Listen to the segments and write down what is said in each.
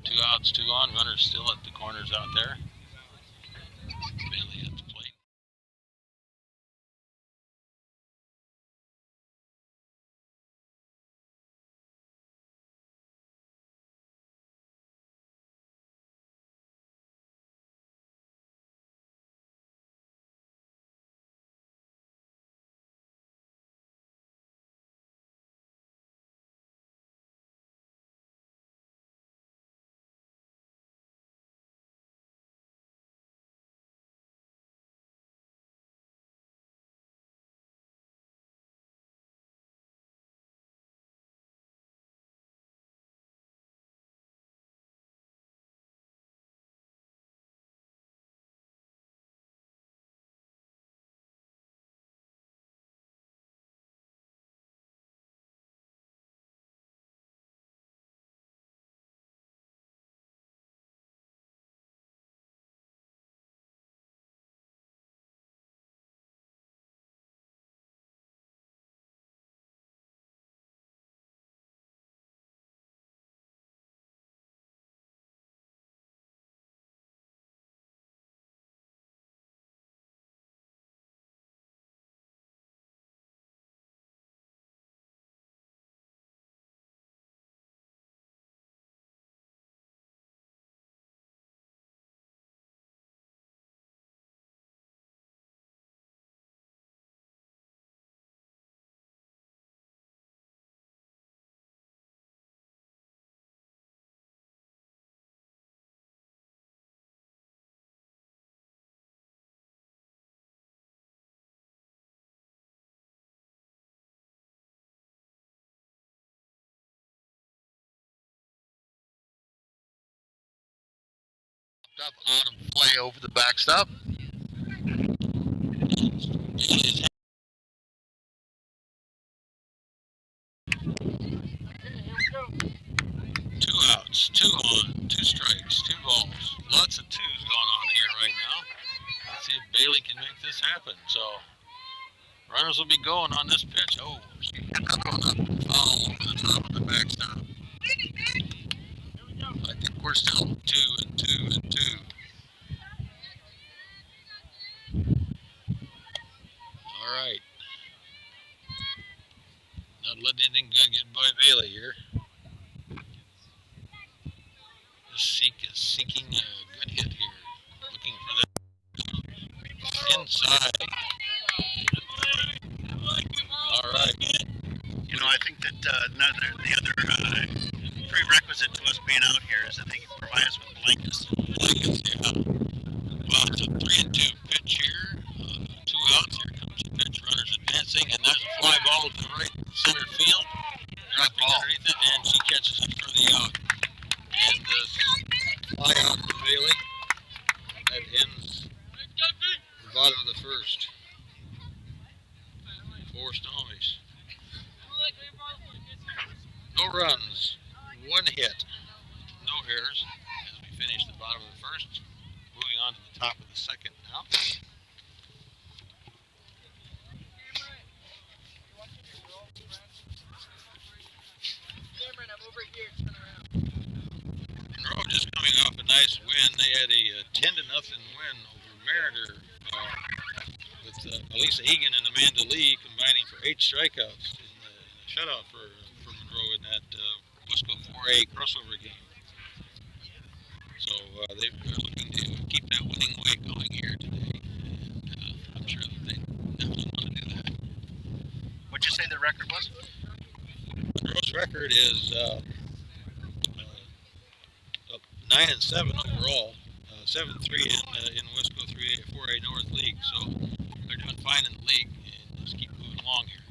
2 outs, 2 on. Runners still at the corners out there. Bailey at the plate. Up on a play over the backstop. Two outs, 2 on, 2 strikes, 2 balls. Lots of twos going on here right now. Let's see if Bailey can make this happen. So runners will be going on this pitch. Oh, she hit that one up foul over the top of the backstop. I think we're still 2 and 2 and 2. All right. Not letting anything good get by Bailey here. Just seeking a good hit here. Looking for that inside. All right. You know, I think that the other prerequisite to us being out here is that they provide us with blankets. Blankets, yeah. Well, it's a 3 and 2 pitch here. 2 outs. Here comes the pitch. Runners advancing, and there's a fly ball to right center field. Dropping underneath it, and she catches it for the out. And fly out to Bailey. That ends the bottom of the first. For Snohomish. No runs, 1 hit, no errors as we finish the bottom of the first. Moving on to the top of the second now. Monroe just coming off a nice win. They had a 10-0 win over Mariner with Elisa Egan and Amanda Lee combining for 8 strikeouts in the shutout for Monroe in that Wisco 4A crossover game. So they're looking to keep that winning way going here today. And I'm sure that they definitely want to do that. What'd you say the record was? Monroe's record is 9-7 overall, 7-3 in Wisco 4A North League. So they're doing fine in the league and just keep moving along here.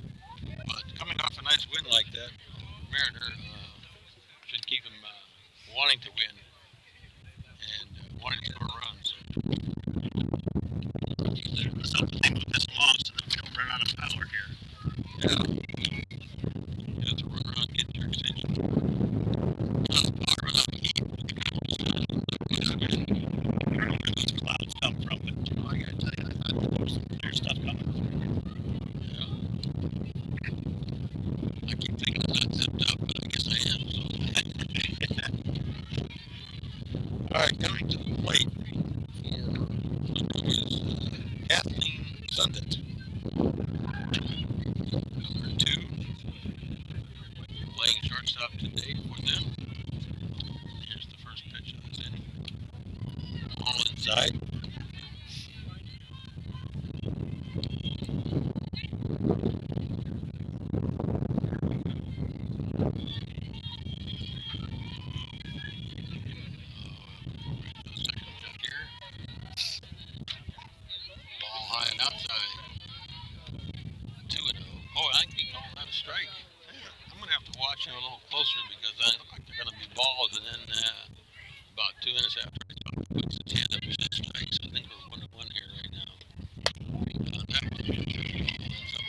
But coming off a nice win like that, Mariner should keep them wanting to win and wanting to score runs. Let's hope that they move this along so that we don't run out of power here. Yeah. You have to run around and get your extension. Power enough heat with the clouds. I don't know where those clouds come from, but you know, I gotta tell you, I thought there was some clear stuff coming. Yeah. I keep thinking I'm not zipped up, but I guess I am. So. Sundance. Number 2, playing shortstop today for them. Here's the first pitch of this inning. All inside. Second check here. Ball high and outside. 2-0. Oh, I think he called that a strike. I'm going to have to watch him a little closer because I look like they're going to be balls, and then about 2 minutes after I talk, he puts his hand up and says strikes. I think we're 1-1 here right now. That was up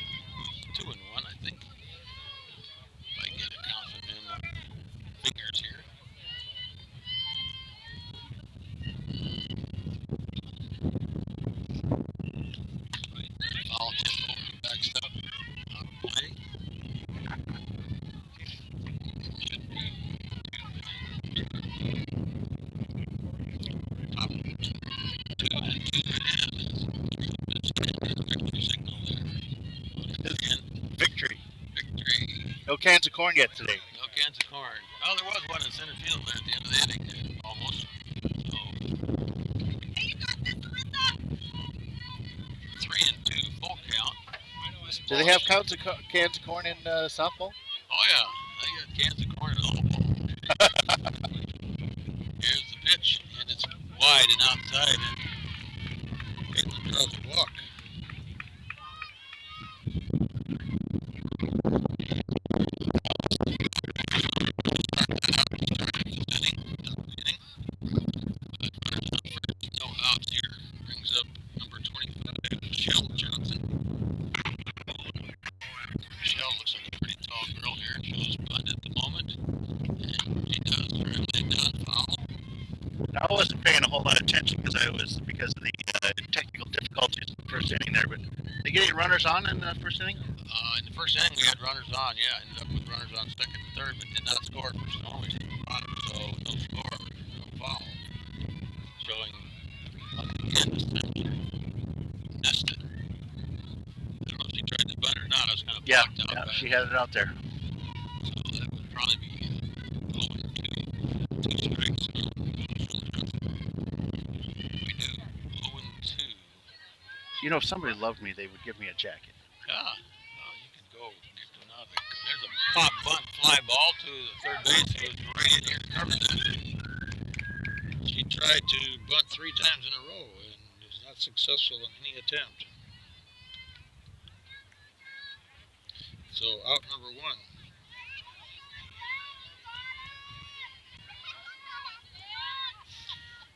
2-1, I think. If I can get a count from him on fingers here. Foul tip over the backstop. Out of play. Should be top 2 and 2 victory signal there. Victory. Victory. No cans of corn yet today. No cans of corn. Oh, there was one in center field there at the end of the inning. Almost. So, 3-2 full count. Do they have cans of corn in softball? Oh yeah, they got cans of corn in all ball. Here's the pitch, and it's wide and outside, and Caitlin draws a walk. No outs here. Brings up number 25, Michelle Johnson. Michelle looks like a pretty tall girl here. Shows bunt at the moment. And she does lay down foul. I wasn't paying a whole lot of attention because of the technical difficulties in the first inning there. But they get any runners on in the first inning? In the first inning, we had runners on. Yeah, ended up with runners on second and third, but did not score for Snohomish. So no score, no foul. Showing once again this time she missed it. I don't know if she tried to bunt or not. I was kind of blocked out. Yeah, she had it out there. So that would probably be 0-2 strikes. We do 0-2. You know, if somebody loved me, they would give me a jacket. Yeah. Well, you could go get another. There's a pop bunt fly ball to the third base. It was right in here to cover that. She tried to bunt 3 times in a row and was not successful in any attempt. So out number 1.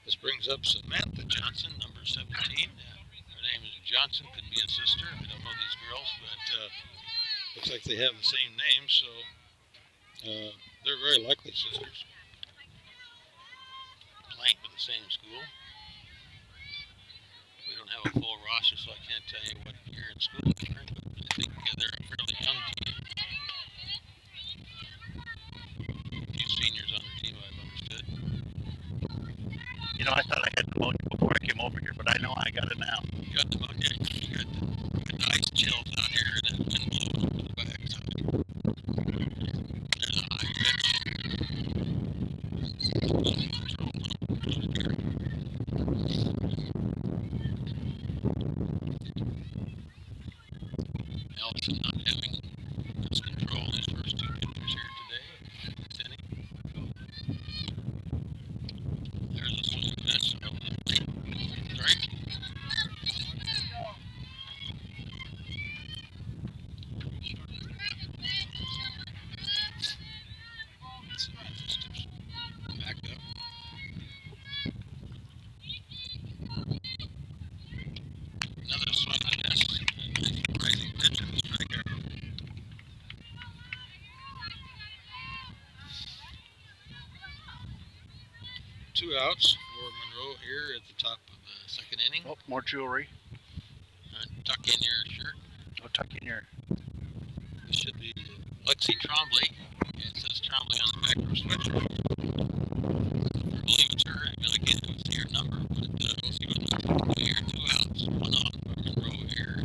This brings up Samantha Johnson, number 17. Her name is Johnson, could be a sister. I don't know these girls, but looks like they have the same name, so they're very likely sisters. Playing for the same school. We don't have a full roster, so I can't tell you what year in school they are, but I think they're a fairly young team. A few seniors on their team, I've understood. You know, I thought I had pneumonia before I came over here, but I know I got it now. You got pneumonia. You got the ice chills out here and that wind blowing over the backside. There's a high pitch. Ellison not having his control in his first 2 pitchers here today. This inning. There's a swing and miss. Strike. Back up. Another swing and miss. Rising pitch and striker. 2 outs for Monroe here at the top of the second inning. Oh, more jewelry. Tuck in your shirt. Oh, tuck in your. This should be Lexi Trombley. It says Trombley on the back of her sweatshirt. I believe it's her. I mean, I can't see her number, but we'll see what happens. Here, 2 outs. 1 on for Monroe here.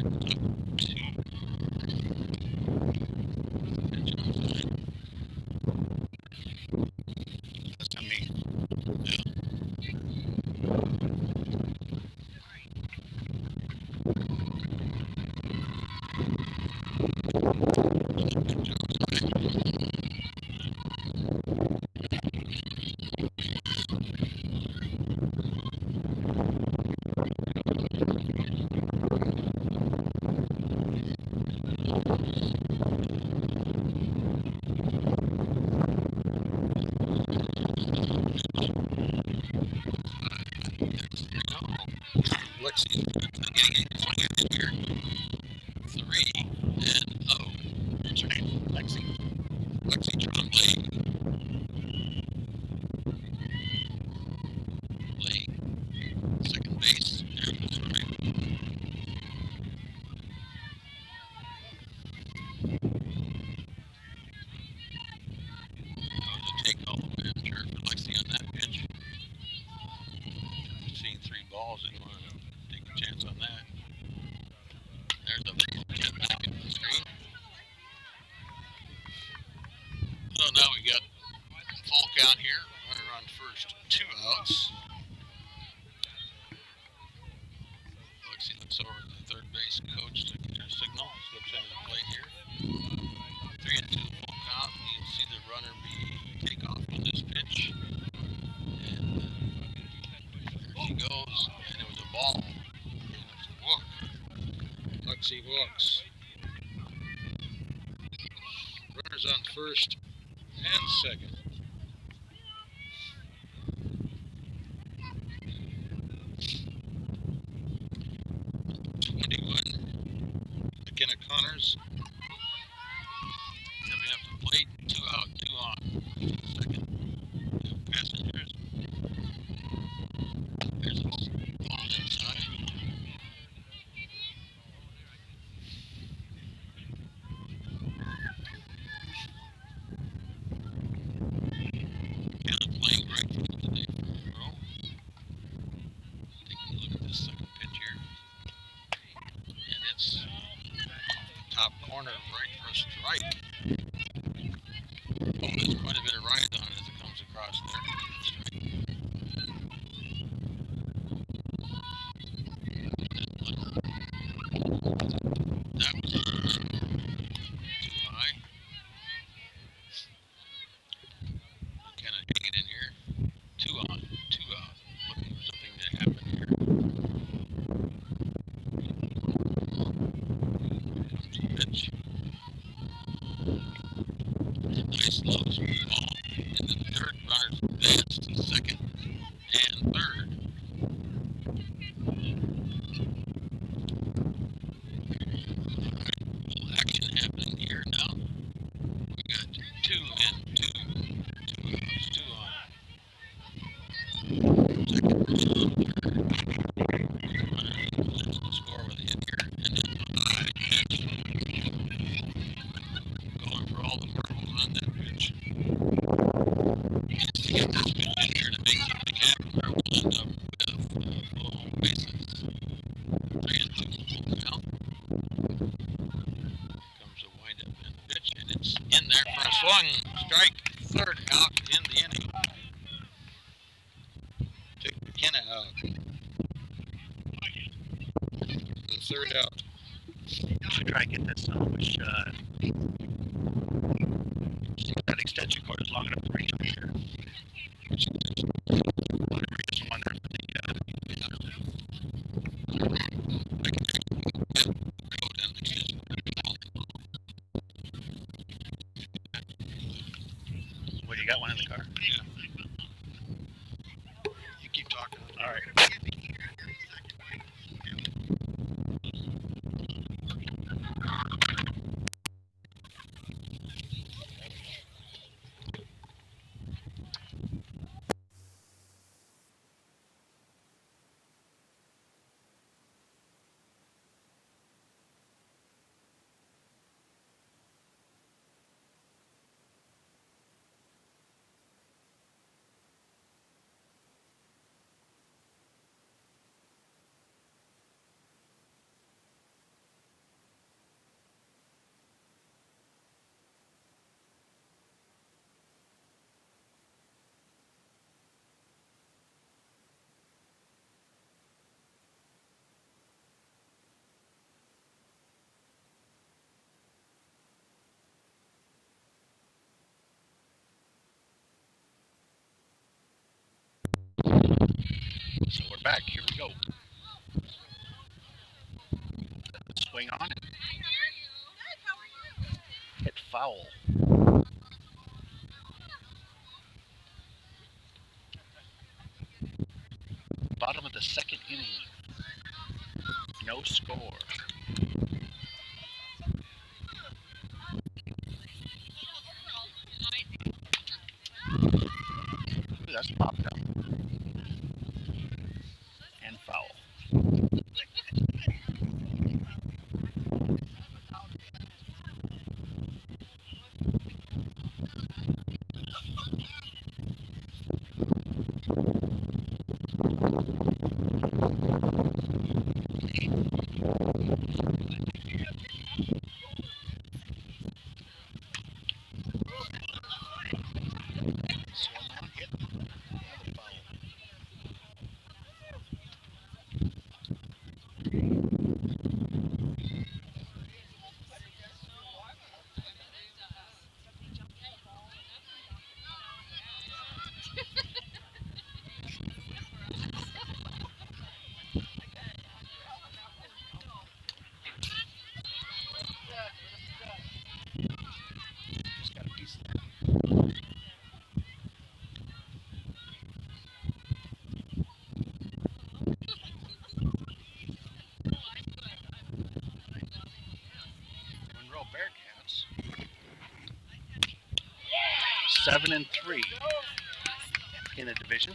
Getting a swing in here. 3-0. What's her name? Lexi Trombley. Second base. There goes right. That was a take all the way, I'm sure, for Lexi on that pitch. Seeing 3 balls, didn't want to take a chance on that. There's a little jet back in the screen. So now we got full count here. Runner on first, 2 outs. Lexi looks over at the third base coach to get her signal. Steps into the plate here. 3-2 full count. You'll see the runner be take off on this pitch. And there she goes. And it was a ball. And it was a walk. Lexi walks. Runners on first and second. McKenna Connors coming up the plate, 2 out, 2 on. Second, Passengers. There's a ball inside. McKenna playing right field today for Monroe. Taking a look at this second pitch here. And it's top corner right for a strike. Oh, there's quite a bit of ride on it as it comes across there. Strike. That was too high. Kind of hang it in here. 2 on, 2 out. Looking for something to happen here. Comes the pitch. Nice low ball. And the third runner's advanced to second and third. Alright, little action happening here now. We got 2 and 2. 2 outs, 2 on. Second and third. Runner in position to score with a hit here. And then a high pitch. Going for all the marbles on that pitch. To get this pitch in here to make something happen, or we'll end up with full bases. 3-2 full count. Comes a windup in the pitch, and it's in there for a swung strike. Third out in the inning. Take McKenna out. The third out. Should try and get that Snohomish. See if that extension cord is long enough to reach over here. Whatever is one there for the. I can get code and extension. Well, you got one in the car? Yeah. You keep talking. All right. So we're back. Here we go. Swing on it. Hit foul. Bottom of the second inning. no score. Ooh, that's popped up. And foul. Swung on, hit. Another foul. Just got a piece of that. Monroe Bearcats 7-3 in the division.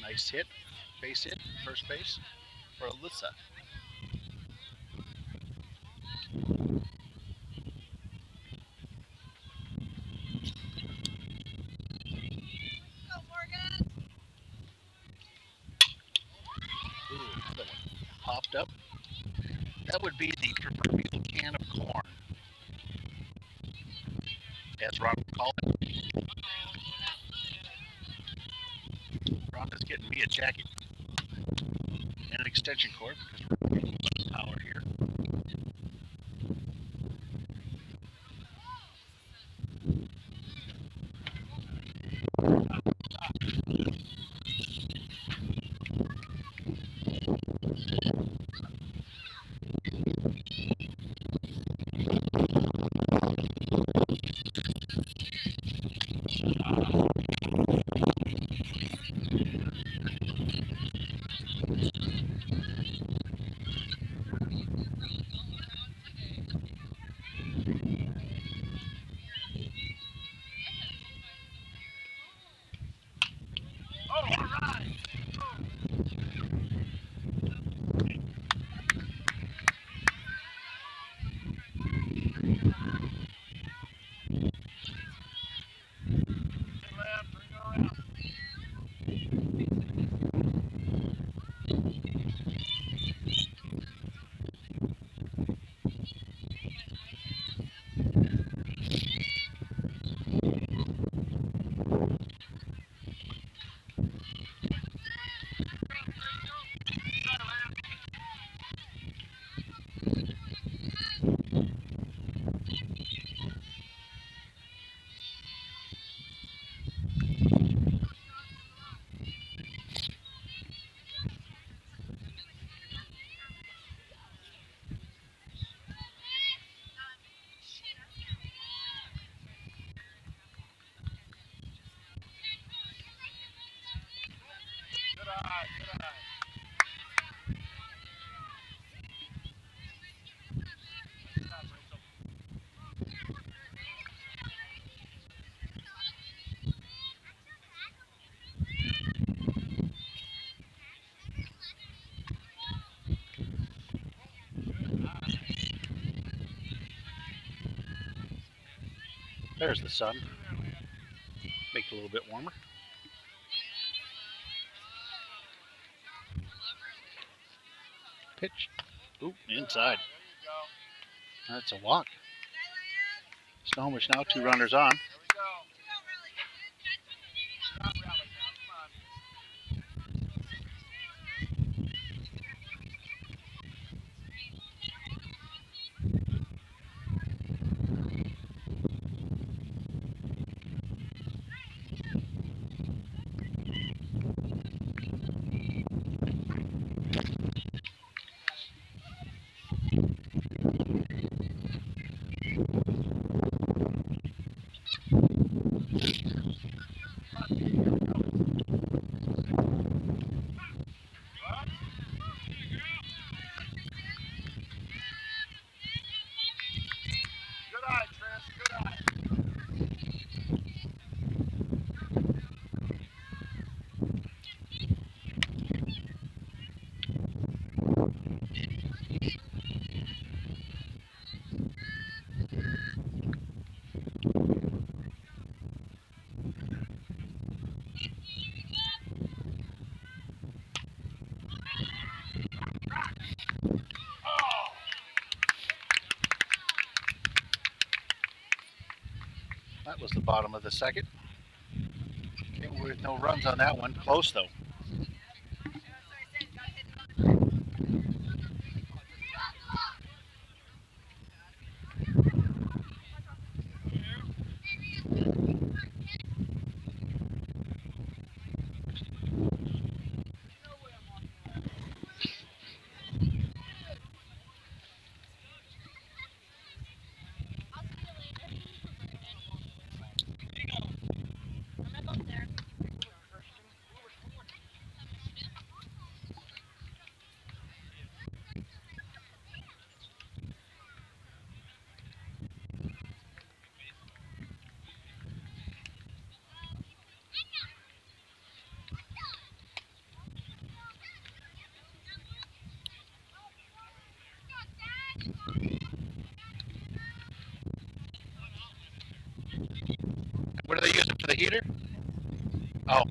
Nice hit, base hit, first base for Alyssa. Ooh, another one popped up. That would be the proverbial can of corn, as Ron would call it. Ron is getting me a jacket and an extension cord because we're getting power here. There's the sun. Make it a little bit warmer. Pitch. Ooh, inside. That's a walk. Snohomish now 2 runners on. That was the bottom of the second. With no runs on that one. Close though. What are they using for the heater? Oh.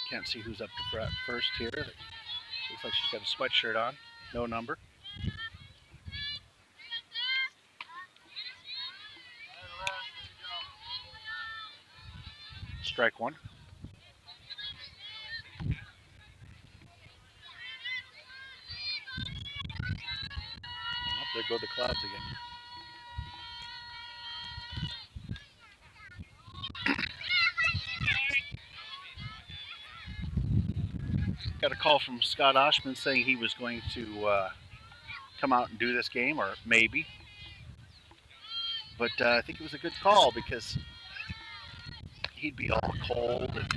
Can't see who's up to first here. Looks like she's got a sweatshirt on. No number. Strike one. Oh, there go the clouds again. Got a call from Scott Oshman saying he was going to come out and do this game, or maybe. But I think it was a good call because he'd be all cold and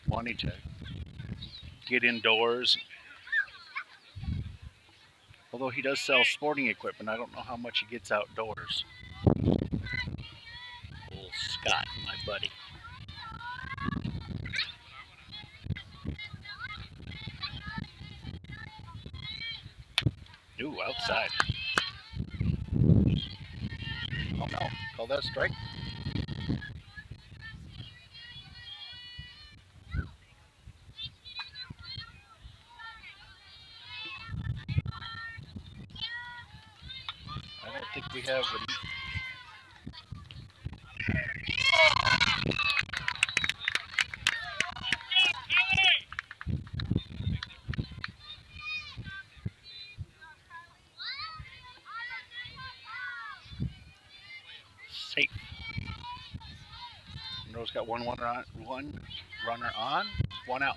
wanting to get indoors. Although he does sell sporting equipment, I don't know how much he gets outdoors. Old Scott, my buddy. Ooh, outside. Oh no, call that a strike? I don't think we have an... Safe. Monroe's got one runner on, one out.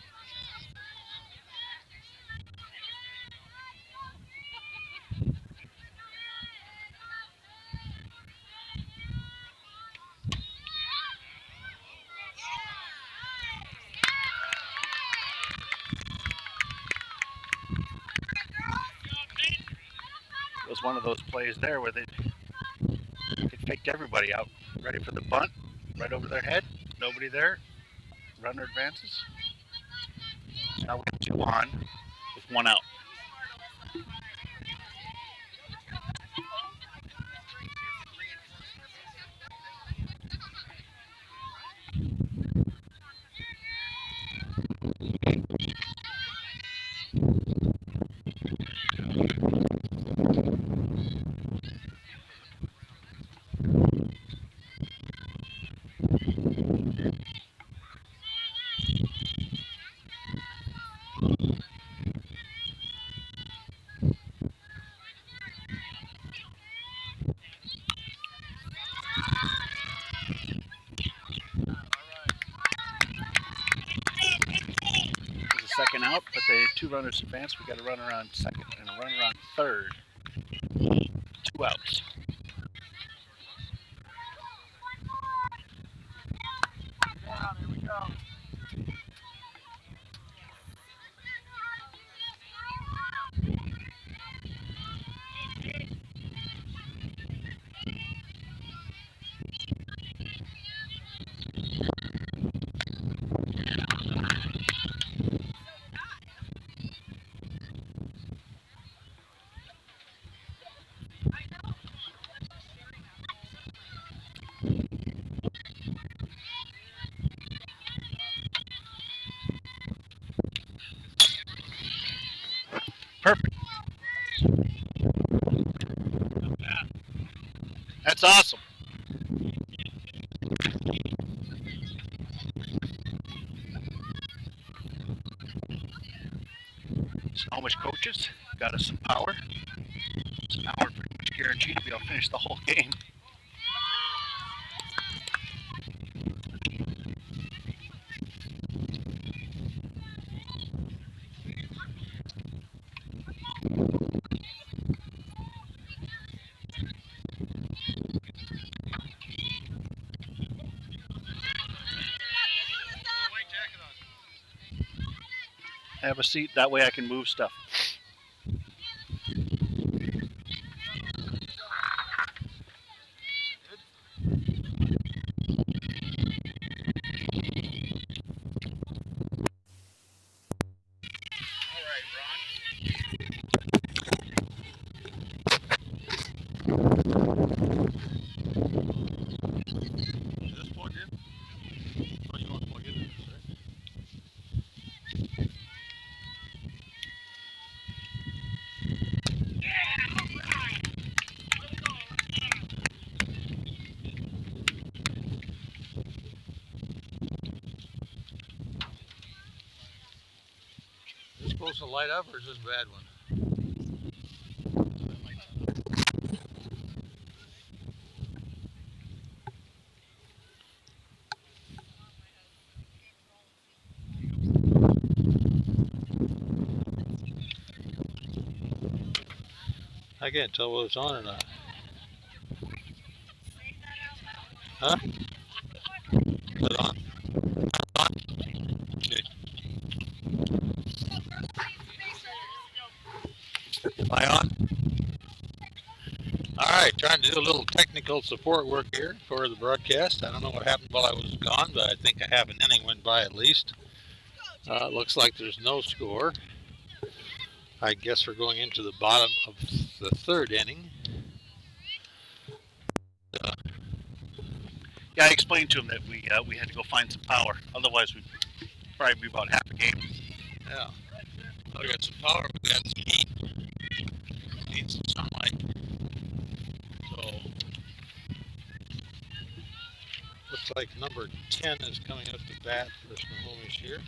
It was one of those plays there where they faked everybody out, ready for the bunt, right over their head, nobody there, runner advances. Now we have two on with one out. Second out, but they two runners advance. We got a runner on second and a runner on third. Two outs. That's awesome. Snohomish coaches got us some power. So now we're pretty much guaranteed to be able to finish the whole game. Have a seat, that way I can move stuff. Is this plugged in? Oh, you want to plug it in? Is this supposed to light up or is this a bad one? I can't tell whether it's on or not. Huh? Is it on? Okay. Am I on? Alright, trying to do a little technical support work here for the broadcast. I don't know what happened while I was gone, but I think a half an inning went by at least. Looks like there's no score. I guess we're going into the bottom of the third inning. Yeah, I explained to him that we had to go find some power. Otherwise, we'd probably be about half a game. Yeah. We got some power, we got some heat. Need some sunlight. So, looks like number 10 is coming up to bat for Snohomish here.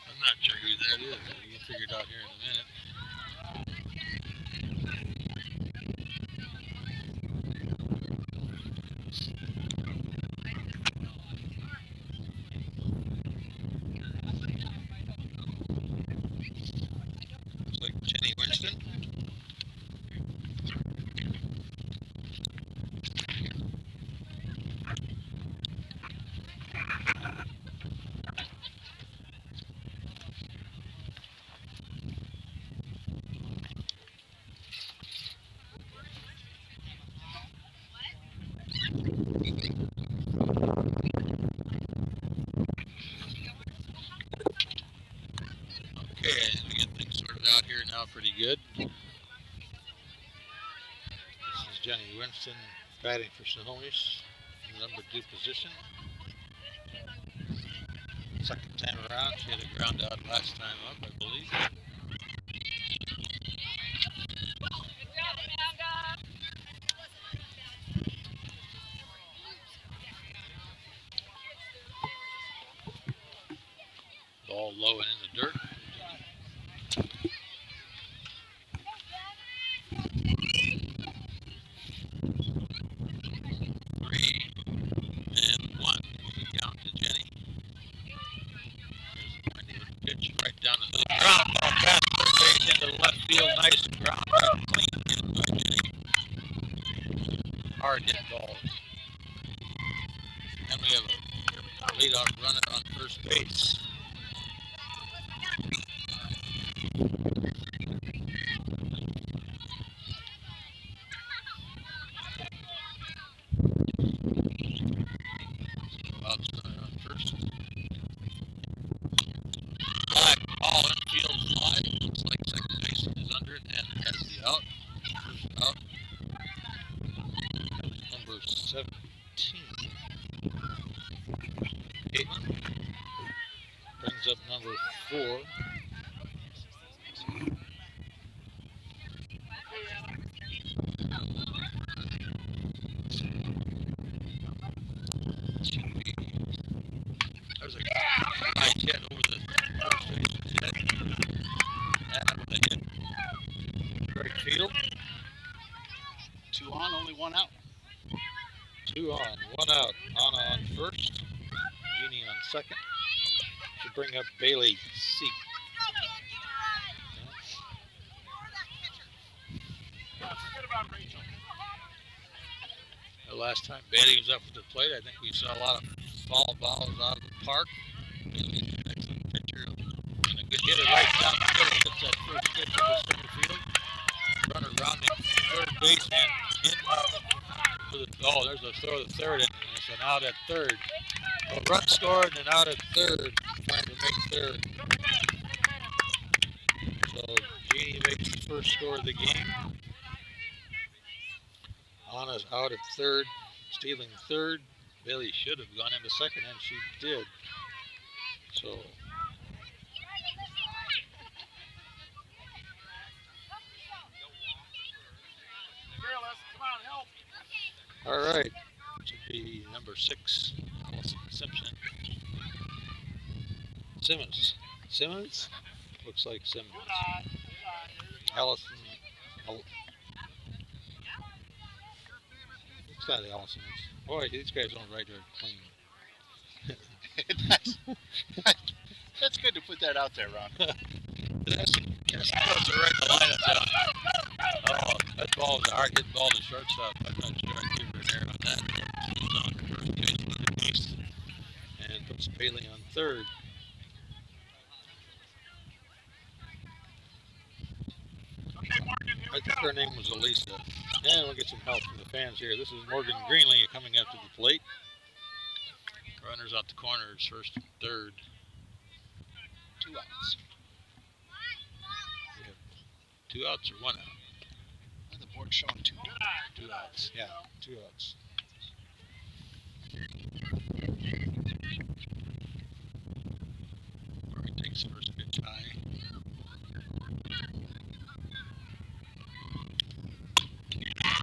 I'm not sure who that is. You can figure it out here in a minute. Looks like Jenny Winston. Okay, we get things sorted out here now pretty good. This is Jenny Winston batting for Snohomish, number 2 position. Second time around, she had a ground out last time up, I believe. Ball low and in the dirt. 3 and 1. We count to Jenny. There's a pitch right down to the ground ball past third base into left field. Nice ground, clean hit by Jenny. Hard hit ball. And we have a leadoff runner on first base. 17. Caitlin brings up number 4. There's a nice hit over the first baseman's head. And with a hit. Right field. 2 on, only 1 out. 2 on, 1 out. Anna on first. Jeannie on second. Should bring up Bailey C. The last time Bailey was up at the plate, I think we saw a lot of foul balls out of the park. Bailey's an excellent pitcher and a good hitter right down the middle. Hits that first pitch to the center field. Runner rounding third baseman in for the, oh, there's a throw to third, and it's an out at third. A run scored and an out at third, trying to make third. So Jeannie makes the first score of the game. Anna's out at third, stealing third. Bailey should have gone into second, and she did. So all right, should be number 6, Allison Simpson. Simmons? Looks like Simmons. Allison. It's not Allison. Boy, these guys don't write their clean. That's good to put that out there, Ron. Yes, that's the right lineup down. Oh, that ball is a hard hit ball to shortstop. I'm not sure I'd give her there on that. She's on first base and puts Bailey on third. I think her name was Elisa. And we'll get some help from the fans here. This is Morgan Greenlee coming up to the plate. Runners out the corners, first and third. 2 outs. We have 2 outs or 1 out? The board's showing 2. 2 outs, yeah, 2 outs. Morgan takes the first pitch high.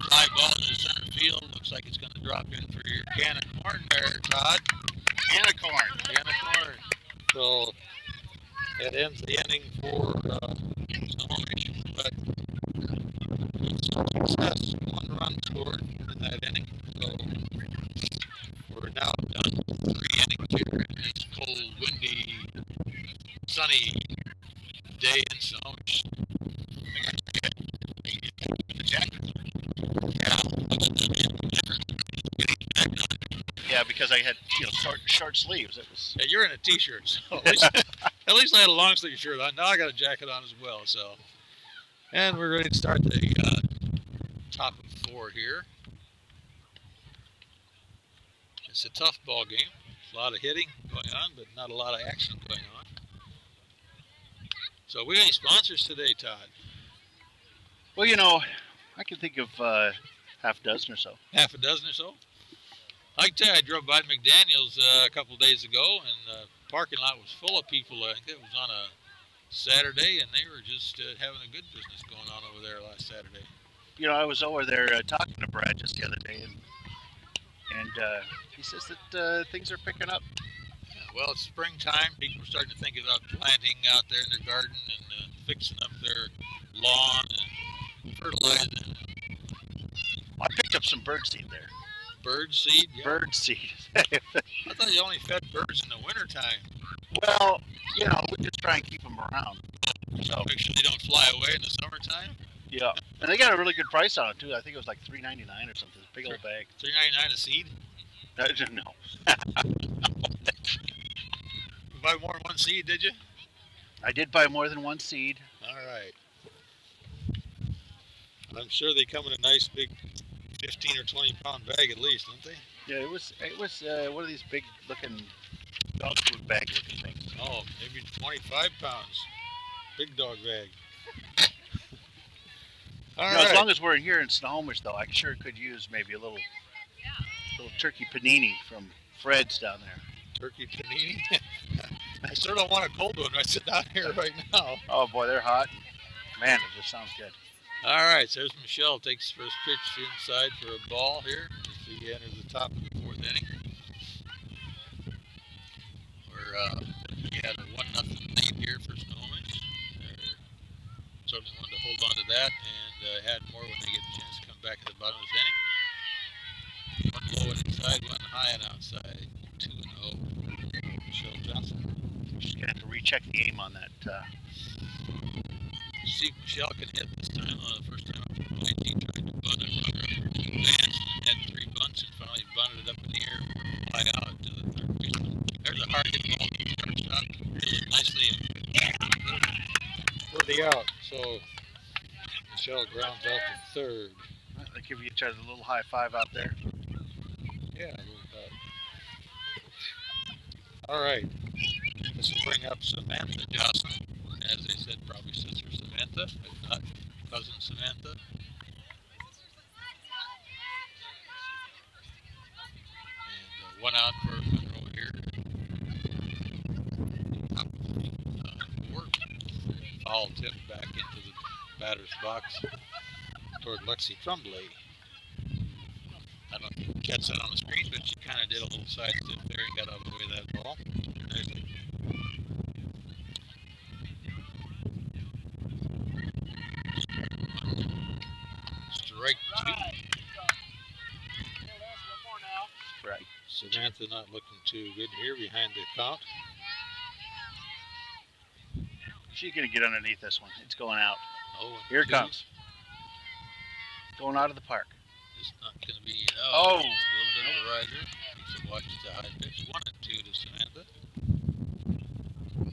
Fly ball to the center field. Looks like it's going to drop in for your can of corn there, Todd. Can of corn. So that ends the inning for Snohomish, but success. 1 run scored in that inning. So we're now done 3 innings here in this cold, windy, sunny day in Snohomish. Yeah, because I had short sleeves. It was. Yeah, you're in a t-shirt, so at least I had a long sleeve shirt on. Now I got a jacket on as well. So, and we're ready to start the top of 4 here. It's a tough ball game. There's a lot of hitting going on, but not a lot of action going on. So, we got any sponsors today, Todd? Well, I can think of half a dozen or so. Half a dozen or so? I can tell you, I drove by McDaniel's a couple of days ago, and the parking lot was full of people. I think it was on a Saturday, and they were just having a good business going on over there last Saturday. I was over there talking to Brad just the other day, and he says that things are picking up. Yeah, well, it's springtime. People are starting to think about planting out there in their garden and fixing up their lawn and fertilizing. I picked up some birdseed there. Bird seed? Yeah. Bird seed. I thought you only fed birds in the wintertime. Well, we just try and keep them around. So make sure they don't fly away in the summertime? Yeah. And they got a really good price on it, too. I think it was like $3.99 or something. Big old bag. $3.99 a seed? No. You buy more than 1 seed, did you? I did buy more than 1 seed. All right. I'm sure they come in a nice big 15 or 20 pound bag at least, don't they? Yeah, it was one of these big looking dog food bag looking things. Oh, maybe 25 pounds. Big dog bag. All right. As long as we're here in Snohomish, though, I sure could use maybe a little turkey panini from Fred's down there. Turkey panini. I sure don't want a cold one. I sit down here right now. Oh boy, they're hot. Man, it just sounds good. All right, so there's Michelle takes first pitch inside for a ball here as we enter the top of the fourth inning. We're looking at a 1-0 lead here for Snohomish. Certainly wanted to hold on to that and add more when they get a chance to come back at the bottom of this inning. One low and inside, one high and outside. 2-0. Michelle Johnson. She's gonna have to recheck the aim on that. See if Michelle can hit this time. The first time up the plate, he tried to bunt it, runner advanced and had 3 bunts and finally bunted it up in the air, fly out to the third baseman. There's a hard hit ball to the shortstop. Did it nicely for the out. So Michelle grounds out to third. They give each other a little high five out there. Yeah, a little all right. This will bring up Samantha Johnson. As they said, probably sister Samantha, if not cousin Samantha. And 1 out for Monroe here. Top of the 4th. Foul tip back into the batter's box toward Lexi Tremblay. I don't know if you can catch that on the screen, but she kind of did a little side step there and got out of the way of that ball. Nicely. Strike 2. Right. Samantha not looking too good here behind the count. She's gonna get underneath this one. It's going out. Oh, Here it comes. Going out of the park. It's not going to be. Oh. A little bit of a riser. So watch the high pitch. 1-2 to Samantha.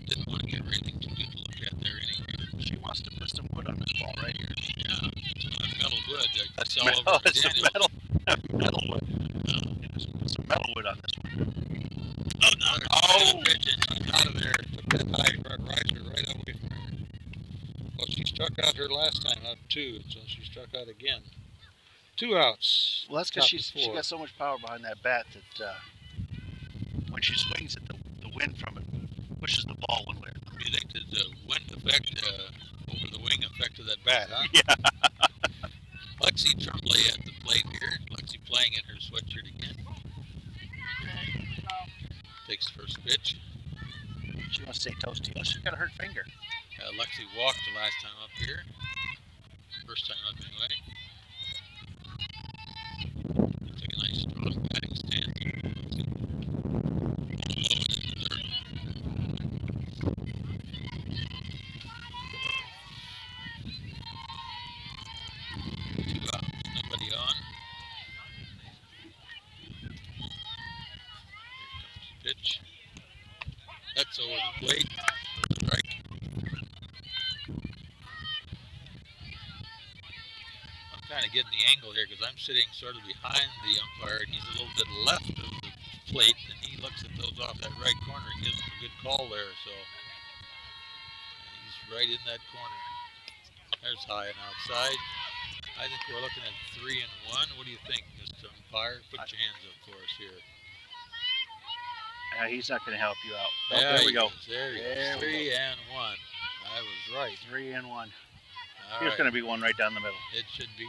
Didn't want to get anything too good to look at there anyway. She wants to put some wood on this ball right here. Yeah, it's metal wood. That's all metal. over It's a Daniels. metal wood. Some metal wood on this one. Oh, another pitch and she's out of there. Took that high riser right away from her. Well, she struck out her last time out 2, so she struck out again. 2 outs. Well, that's because she got so much power behind that bat that when she swings it, the wind from it pushes the ball one way. You think that the wind effect over the wing affected that bat, huh? Yeah. Lexi Tremblay at the plate here. Lexi playing in her sweatshirt again. Takes the first pitch. She wants to say toasty. Oh, she's got a hurt finger. Lexi walked the last time up here. First time up anyway. Took a nice strong batting stance. Low in the third. 2 outs. Nobody on. Here comes the pitch. That's over the plate. Strike. I'm kind of getting the angle here because I'm sitting sort of behind the umpire and he's a little bit left of the plate and he looks at those off that right corner and gives him a good call there. So he's right in that corner. There's high and outside. I think we're looking at 3-1. What do you think, Mr. Umpire? Put your hands up for us here. He's not going to help you out. Oh, There there we go. There he is. 3-1. I was right. 3-1. All Here's right. going to be one right down the middle. It should be.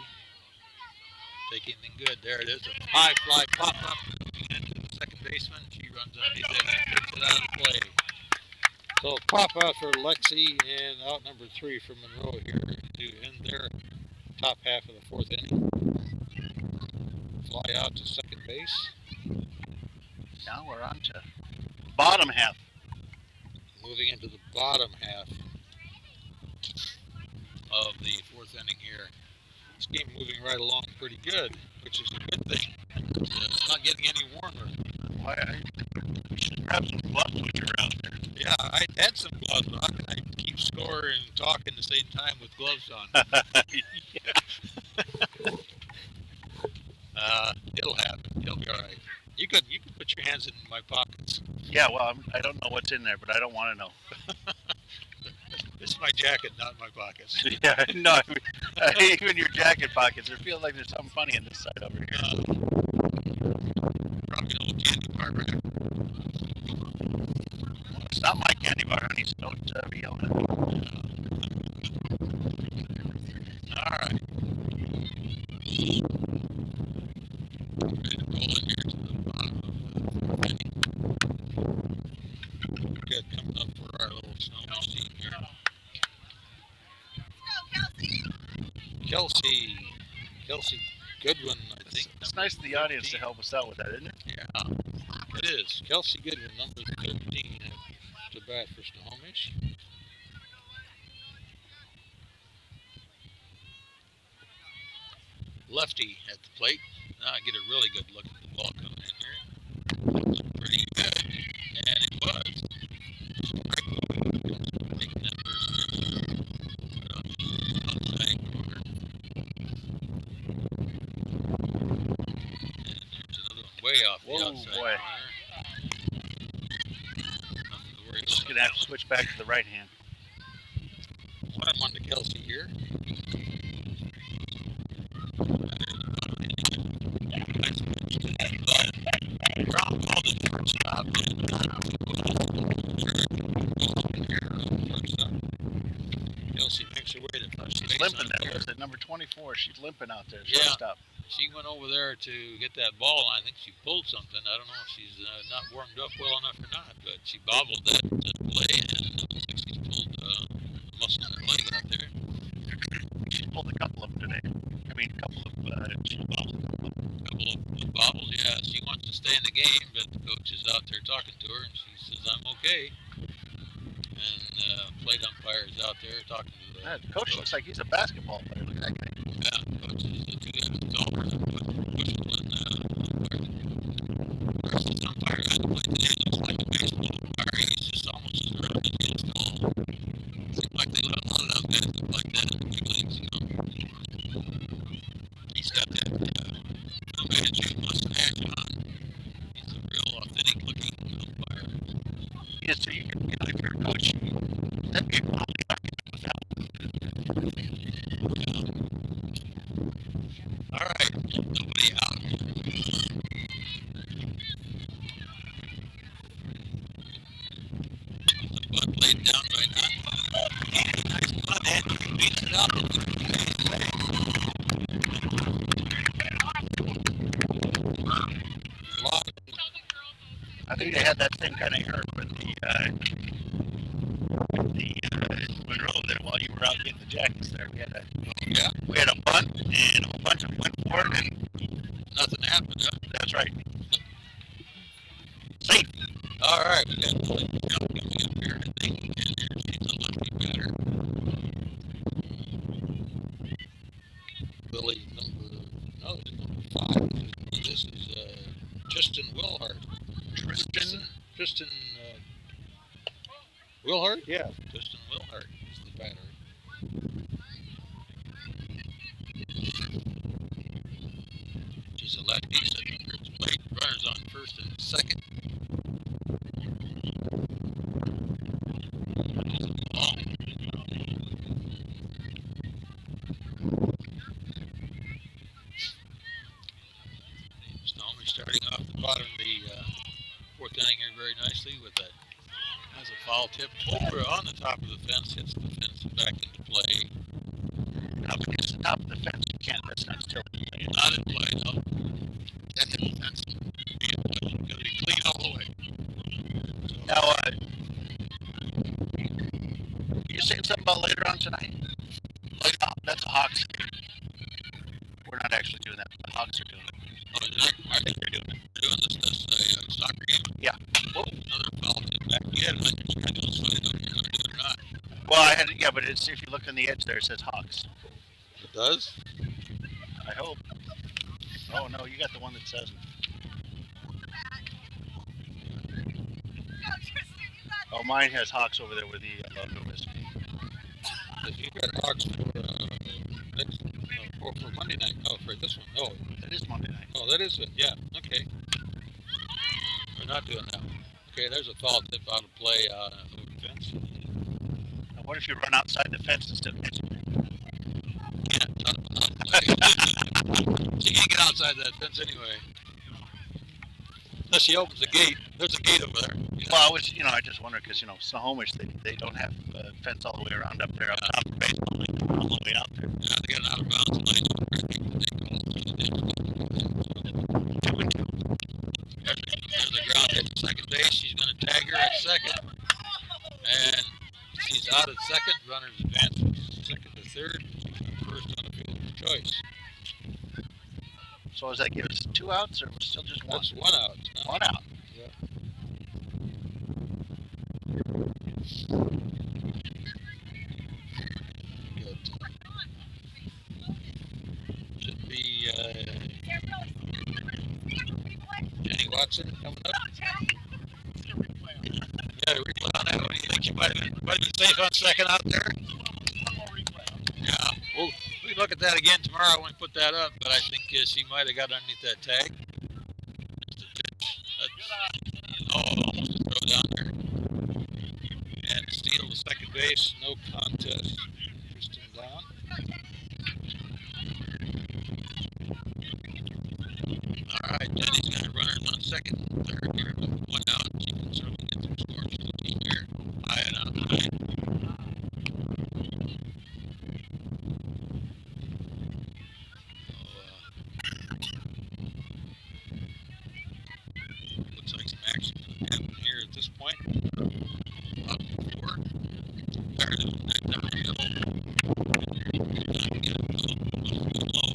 Take anything good. There it is. A high fly pop up moving into the second baseman. She runs underneath it and takes it out of the play. So pop out for Lexi and out number 3 for Monroe here to end their top half of the 4th inning. Fly out to second base. Now we're on to bottom half. Moving into the bottom half of the 4th inning here. This game moving right along pretty good, which is a good thing. It's not getting any warmer. You should grab some gloves when you're out there. Yeah, I had some gloves on. I keep score and talk at the same time with gloves on. It'll happen. You'll be all right. You could put your hands in my pockets. Yeah, well, I don't know what's in there, but I don't want to know. This is my jacket, not my pockets. Yeah, no, even your jacket pockets. It feels like there's something funny on this side over here. candy bar, honey, so don't be yelling at me. All right. Ready to roll in here to the bottom of the inning. Good coming up for our little Snohomish team here. Kelsey Goodwin, I think. It's nice of the audience to help us out with that, isn't it? Yeah, it is. Kelsey Goodwin, number 13 to bat for Snohomish. Lefty at the plate. Now I get a really good look at the ball coming in here. Looked pretty good, and it was. Big numbers right on the outside corner. And there's another one way off the outside corner. Nothing to worry Just about. gonna have to switch back to the right hand. 1-1 to Kelsey here. Brown called it shortstop. Kelsey makes her way to first base. She's limping there. Was it number 24? She's limping out there. Yeah. Shortstop. She went over there to get that ball. I think she pulled something. I don't know if she's not warmed up well enough or not, but she bobbled that play, and it looks like she's pulled a muscle in her leg out there. She's pulled a couple of them today. I mean, a couple of she's bobbled. A couple of bobbles, yeah. She wants to stay in the game, but the coach is out there talking to her, and she says, "I'm okay." And plate umpire is out there talking to the coach. Looks like he's a basketball player. Look at that guy. Yeah, coach is a two-handed golfer. Bushel and versus umpire at the plate today looks like a baseball umpire. He's just almost as rough as he is tall. Seems like they let a lot of those guys look like that in the big leagues, you know. He's got that man-shaped mustache on. He's a real authentic-looking umpire. Yeah, so you can, if you're a coach, that'd be a quality argument with that. All right, nobody out. The butt laid down right now. Nice butt, and he beats it up. I think they had that same kind of error with the Monroe there while you were out getting the Jackets there. We had a bunt and a whole bunch of them went for it and Nothing happened, huh? that's right. Safe. All right, we got Billy coming up here, I think, and she's a lefty batter. Billy, number 5. This is Tristan Wilhart. Tristan Wilhart? Yeah, Tristan Wilhart is the batter. She's a lefty, sitting here at the plate. Runners on first and second. Ball. Snohomish starting off the bottom of the fourth inning here very nicely with a foul tip over on the top of the fence, hits the fence back into play. Now, because the top of the fence, you can't, that's not still in play. Not in play, no. That hit the fence and be in play. You've got to be clean all the way. So, Now, you're saying something about later on tonight? That's a Hawks game. We're not actually doing that, but the Hawks are doing it. I think they're doing it. They're doing this soccer game. Yeah. Whoa, another foul tip back. You had it on your schedule, so I didn't know if you were going to do it or not. Well, I had but it's if you look on the edge there, it says Hawks. It does? I hope. Oh no, you got the one that says. Oh, mine has Hawks over there where the logo is. If you got Hawks for next for Monday night. Oh, for this one. Oh, That is Monday night. oh, that is it. Yeah. Okay. We're not doing that one. Okay, there's a foul tip out of play over the fence. Now, what if you run outside the fence instead of catching it? Yeah, it's out of play. So you can't get outside that fence anyway. unless she opens the gate. There's a gate over there. Well, I was, I just wonder because Snohomish, they don't have a fence all the way around up there, up top of baseball, like all the way out there. Yeah, they got an out of bounds line over there. I think that they call it. 2-2. There's the ground hit to second base. She's going to tag her at second. And she's out at second. Runners advance from second to third. First on the fielder's choice. So does that give us 2 outs, or still just one? That's 1 out. No? 1 out. Yeah. Good. Should be Jenny Watson coming up. Yeah, replay on that. What do you think? She might have been safe on second out there. Yeah, we'll look at that again tomorrow when we put that up. But I think she might have got underneath that tag. Almost a throw down there. And steal to second base. No contest. Kristen down. All right, Jenny's got runners on second and third here. 1 out. She can certainly get some scores for the team here. High and out high. Looks like some action going to happen here at this point. Up to 4. There it is. Right down the middle. Time to get it low. Low.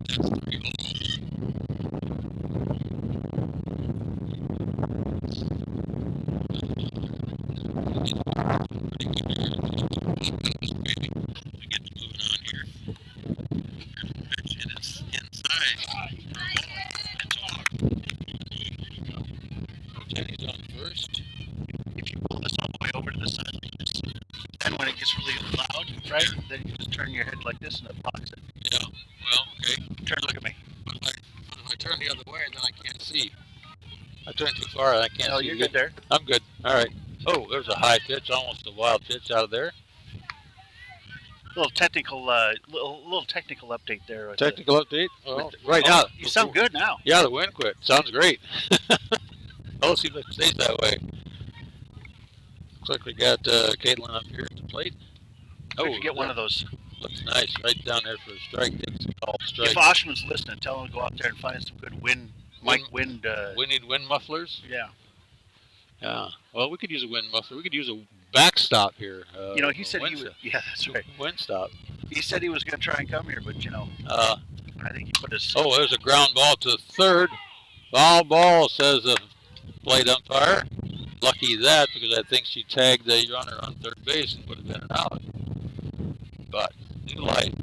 That's 3 balls. Pretty good here. Just waiting to get moving on here. There's a pitch and it's inside. It's off. Jenny's on first. If you pull this all the way over to the side like this, then when it gets really loud, right, then you just turn your head like this and it blocks it. Yeah. Well, okay. Look at me. But if I turn the other way, then I can't see. I turn too far, I can't see. Oh, you're good there. I'm good. All right. Oh, there's a high pitch, almost a wild pitch out of there. Little technical update there. Technical update. Well, right now. You sound good now. Yeah, the wind quit. Sounds great. Oh, see if it stays that way. Looks like we got Caitlin up here at the plate. Oh, you get one of those. Looks nice, right down there for a strike. Takes a called strike. If Oshman's listening, tell him to go out there and find some good wind. We need wind mufflers. Yeah. Yeah. Well, we could use a wind muffler. We could use a backstop here. He said he would. Yeah, that's right. Wind stop. He said he was going to try and come here, but I think he put his. Oh, there's a ground ball to third. Foul ball, says the plate umpire. Lucky that, because I think she tagged the runner on third base and would have been an out. But new life.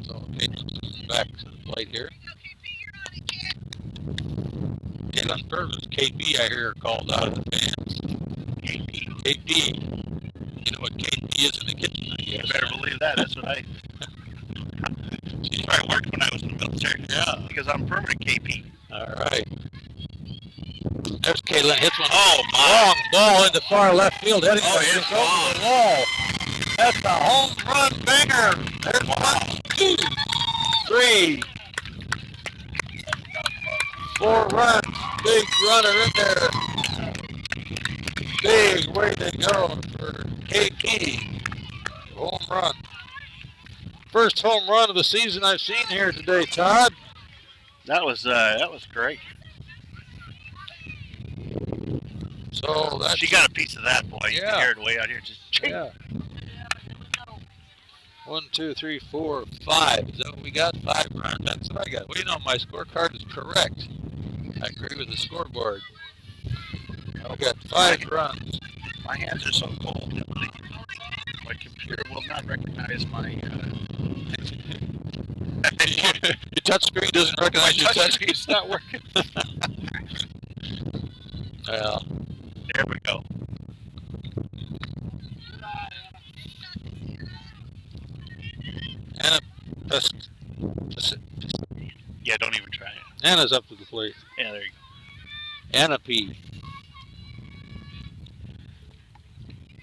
So Caitlin's moving back to the plate here. And on purpose, KP, I hear, called out of the fans. KP. You know what KP is in the kitchen, I guess. You better believe that. That's what I. That's where I worked when I was in the military. Yeah. Because I'm permanent KP. All right. There's Caitlin, hits one. Oh, my. Long ball into far left field. Heading Oh, just it's over the wall. That's a home run banger. There's 1, 2, 3, 4 runs. Big runner in there. Big way to go for KP. Home run. First home run of the season I've seen here today, Todd. That was great. So that's, She got a piece of that, boy. You Yeah. can hear it way out here. Just ching. yeah. 1, 2, 3, 4, 5. Is that what we got? 5 runs. That's what I got. Well, my scorecard is correct. I agree with the scoreboard. I got 5 runs. My hands are so cold. My computer will not recognize my. Your touch screen doesn't recognize your touch screen. It's not working. Well, There we go. Anna, Yeah, don't even try it. Anna's up to the plate. Yeah, there you go. Anna P.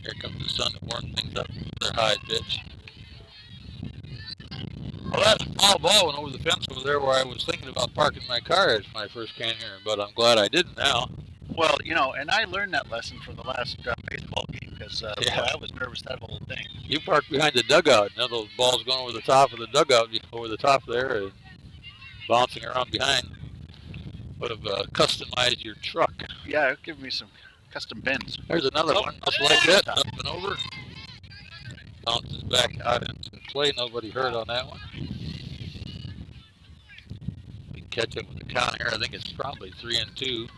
Here comes the sun to warm things up with their high pitch. Well, that foul ball went over the fence over there where I was thinking about parking my car when I first came here, but I'm glad I didn't now. Well, and I learned that lesson from the last baseball game because Yeah. boy, I was nervous that whole thing. You parked behind the dugout. Now those balls going over the top of the dugout, over the top there, and bouncing around behind. Would have customized your truck. Yeah, give me some custom bends. There's another one, just like that, up and over. Bounces back out into play. Nobody hurt on that one. We catch up with the count here. I think it's probably 3-2.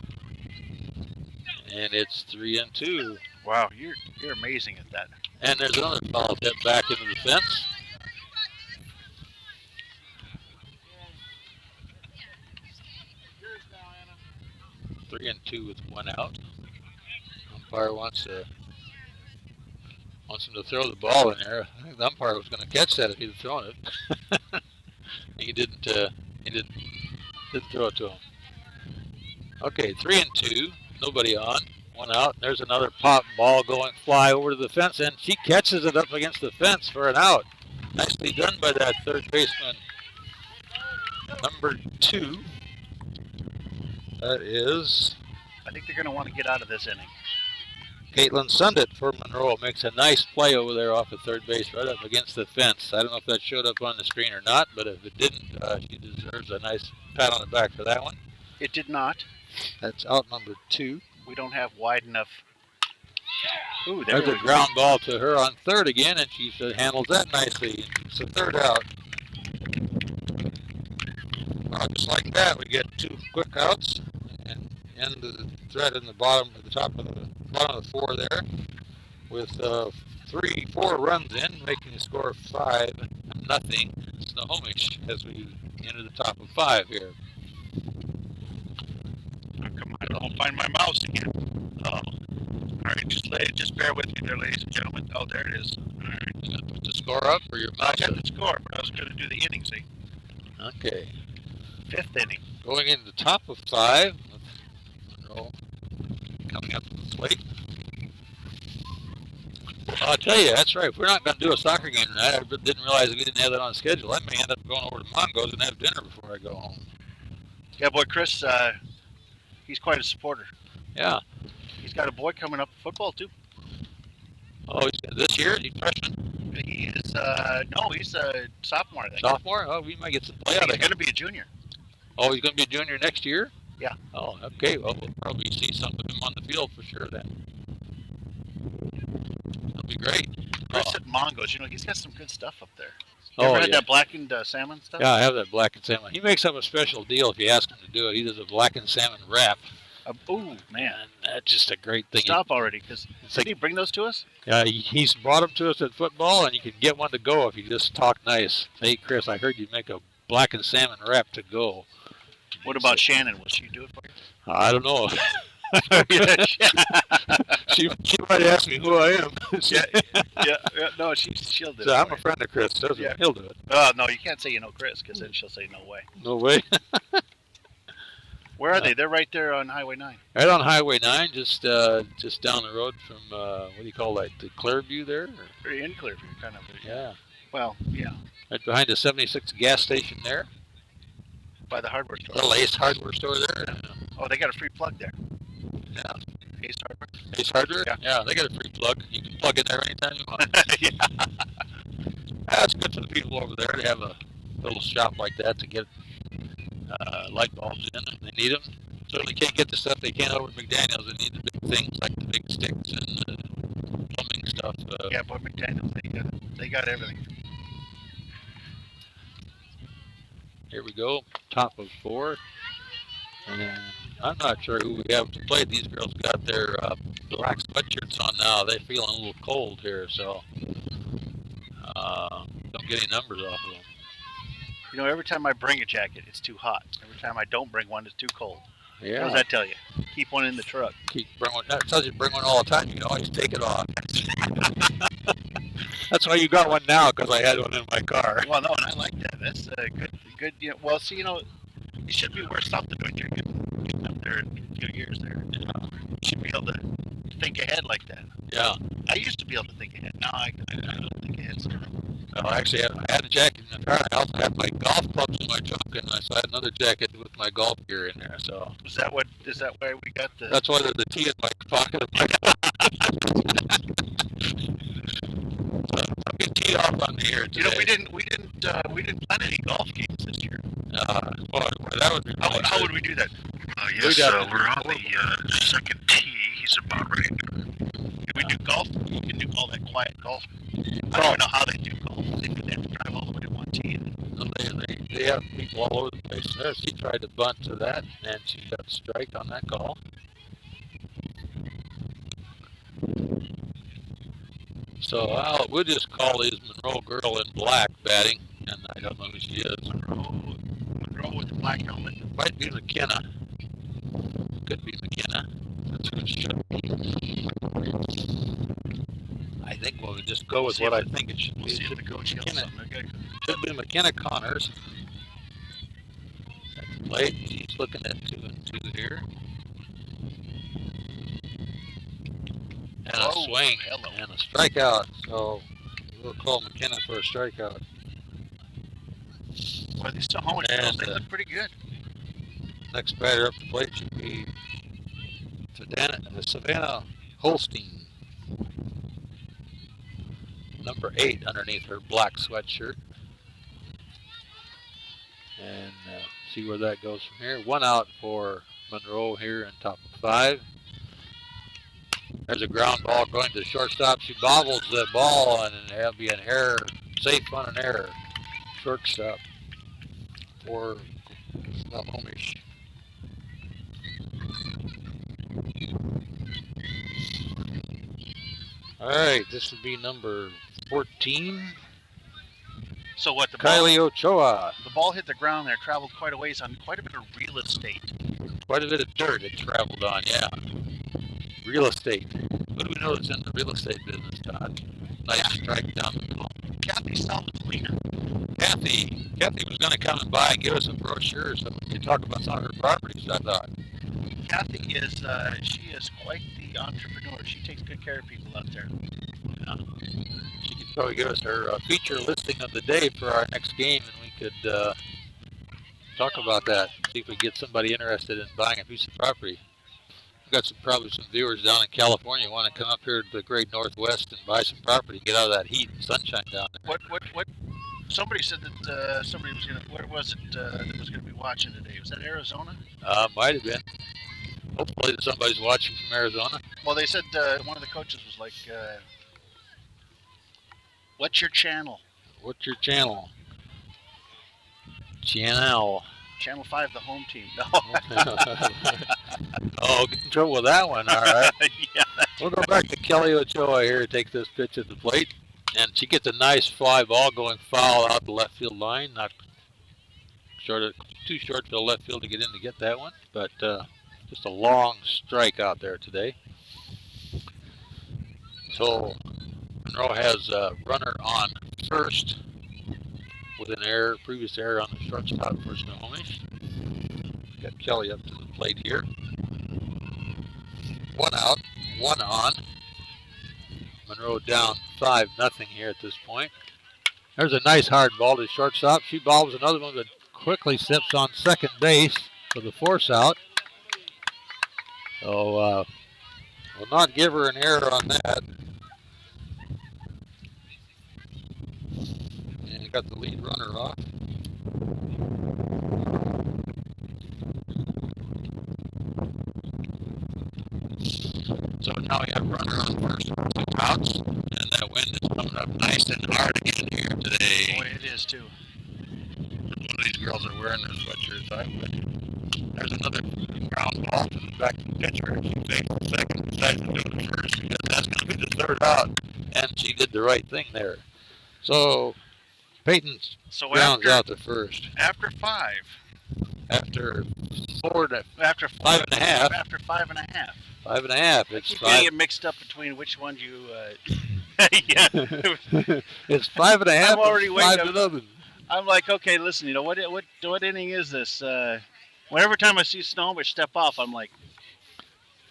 And it's 3-2. Wow, you're amazing at that. And there's another foul hit back into the fence. 3-2 with one out. Umpire wants him to throw the ball in there. I think the umpire was going to catch that if he'd thrown it. He didn't. He didn't throw it to him. Okay, 3-2. Nobody on. One out. There's another pop ball going fly over to the fence, and she catches it up against the fence for an out. Nicely done by that third baseman, number 2. That is, I think they're going to want to get out of this inning. Caitlin Sundit for Monroe makes a nice play over there off of third base right up against the fence. I don't know if that showed up on the screen or not, but if it didn't, she deserves a nice pat on the back for that one. It did not. That's out number 2. We don't have wide enough. Ooh, there's a ground ball to her on third again, and she handles that nicely. It's the third out. Just like that, we get 2 quick outs and end the thread in the bottom at the top of the bottom of the 4 there, with 4 runs in, making the score 5-0 Snohomish as we enter the top of 5 here. Oh, come on, I don't find my mouse again. Oh. All right, just bear with me there, ladies and gentlemen. Oh, there it is. All right. You gonna put the score up or your mouse? I got the score, but I was going to do the inning, see? Okay. 5th inning. Going into the top of 5. Monroe coming up to the plate. I'll tell you, that's right. If we're not going to do a soccer game tonight, I didn't realize we didn't have that on the schedule. I may end up going over to Mongo's and have dinner before I go home. Yeah, boy, Chris, he's quite a supporter. Yeah. He's got a boy coming up for football, too. Oh, this year? He's freshman? He is, no, he's a sophomore, I think. Sophomore? Oh, we might get some play out of him. He's going to be a junior. Oh, he's going to be a junior next year? Yeah. Oh, okay. Well, we'll probably see some of him on the field for sure then. That'll be great. Chris at Mongo's, he's got some good stuff up there. You ever had that blackened salmon stuff? Yeah, I have that blackened salmon. He makes up a special deal if you ask him to do it. He does a blackened salmon wrap. Oh, man. And that's just a great thing. Stop already, because did he bring those to us? Yeah, he's brought them to us at football, and you can get one to go if you just talk nice. Hey, Chris, I heard you make a blackened salmon wrap to go. What about Shannon? Will she do it for you? I don't know. she might ask me who I am. yeah, no, she'll do it. So I'm a friend of Chris. Yeah. He'll do it. No, you can't say you know Chris, because then she'll say no way. No way. Where are they? They're right there on Highway 9. Right on Highway 9, just down the road from, what do you call that, the Clearview there? Or in Clearview, kind of. Yeah. Well, yeah. Right behind the 76 gas station there. By the hardware store. Little Ace hardware store there. Oh, they got a free plug there. Yeah. Ace Hardware? Ace Hardware? Yeah, they got a free plug. You can plug in there anytime you want. Yeah. That's good for the people over there. They have a little shop like that to get light bulbs in if they need them. Certainly can't get the stuff they can over at McDaniel's. They need the big things like the big sticks and the plumbing stuff. Yeah, but McDaniel's, they got everything. Here we go, top of 4. And I'm not sure who we have to play. These girls got their black sweatshirts on now. They're feeling a little cold here, so don't get any numbers off of them. Every time I bring a jacket, it's too hot. Every time I don't bring one, it's too cold. Yeah. What does that tell you? Keep one in the truck. That tells you to bring one all the time. You can always take it off. That's why you got one now, because I had one in my car. Well, no, and I like that. That's good. Well, see, you should be wearing something when you're getting up there in 2 years there. Yeah. You should be able to think ahead like that. Yeah. I used to be able to think ahead. Now I don't think ahead. So Well, actually, I had a jacket in the car. I also had my golf clubs in my truck, and I had another jacket with my golf gear in there. So Is that why we got the? that's why there's the tea in my pocket of my get teed off on me here today. You know, we didn't plan any golf games this year. Well, that would be nice. How would we do that? Yes, we're on the second tee. He's about ready to. Can we do golf? You can do all that quiet golf. I don't know how they do golf. They have to drive all the way to one tee. They have people all over the place. There, she tried to bunt to that, and she got a strike on that call. So we'll just call this Monroe girl in black batting, and I don't know who she is. Monroe with the black helmet. Might be McKenna. Could be McKenna. That's who it should be. I think we'll just go with what I think it should be. We'll see if the coach yells something. Okay. Should be McKenna Connors. At the plate, she's looking at 2-2 here. And a swing and a strikeout. So we'll call McKenna for a strikeout. Well, these Snohomish girls, they look pretty good. Next batter up the plate should be Savannah Holstein. Number 8 underneath her black sweatshirt. And see where that goes from here. 1 out for Monroe here in top of 5. There's a ground ball going to the shortstop. She bobbles the ball, and it'll be an error, safe on an error. Shortstop for Snohomish. All right, this would be number 14. So what? Kylie Ochoa. The ball hit the ground there, traveled quite a ways on quite a bit of real estate. Quite a bit of dirt it traveled on, yeah. Real estate. What do we know that's in the real estate business, Todd? Nice strike down the middle. Kathy Salvatierna. Kathy was going to come and by and give us a brochure so we could talk about some of her properties, I thought. Kathy she is quite the entrepreneur. She takes good care of people out there. Yeah. She could probably give us her feature listing of the day for our next game, and we could talk about that. See if we get somebody interested in buying a piece of property. We've got probably some viewers down in California who want to come up here to the great Northwest and buy some property, get out of that heat and sunshine down there. What? Somebody said that somebody was going to, where was it that was going to be watching today? Was that Arizona? Might have been. Hopefully somebody's watching from Arizona. Well, they said one of the coaches was like, what's your channel? What's your channel? Channel 5, the home team. No. Oh, get in trouble with that one, all right. Yeah. We'll go back to Kelly Ochoa here to take this pitch at the plate. And she gets a nice fly ball going foul out the left field line. Not too short for the left field to get in to get that one. But just a long strike out there today. So Monroe has a runner on first with an error, previous error on the shortstop for Snohomish. Got Kelly up to the plate here. 1 out, 1 on. Monroe down 5-0 here at this point. There's a nice hard ball to shortstop. She bobbles another one that quickly steps on second base for the force out. So we'll not give her an error on that. And got the lead runner off. So now we have runner on first with 2 outs, and that wind is coming up nice and hard again here today. Boy, it is too. One of these girls are wearing their sweatshirts, I would. There's another ground ball to the back of the pitcher. She fakes the second, decides to do the first because that's going to be the 3rd out, and she did the right thing there. So Peyton grounds out the first. After 5. After 4 to after 5.5. After 5.5. 5.5. It's keep 5. getting it mixed up between which ones you. Yeah. It's 5.5. I'm already waiting. 5-0. I'm like, okay, listen. You know what inning is this? Whenever time I see Snohomish step off, I'm like,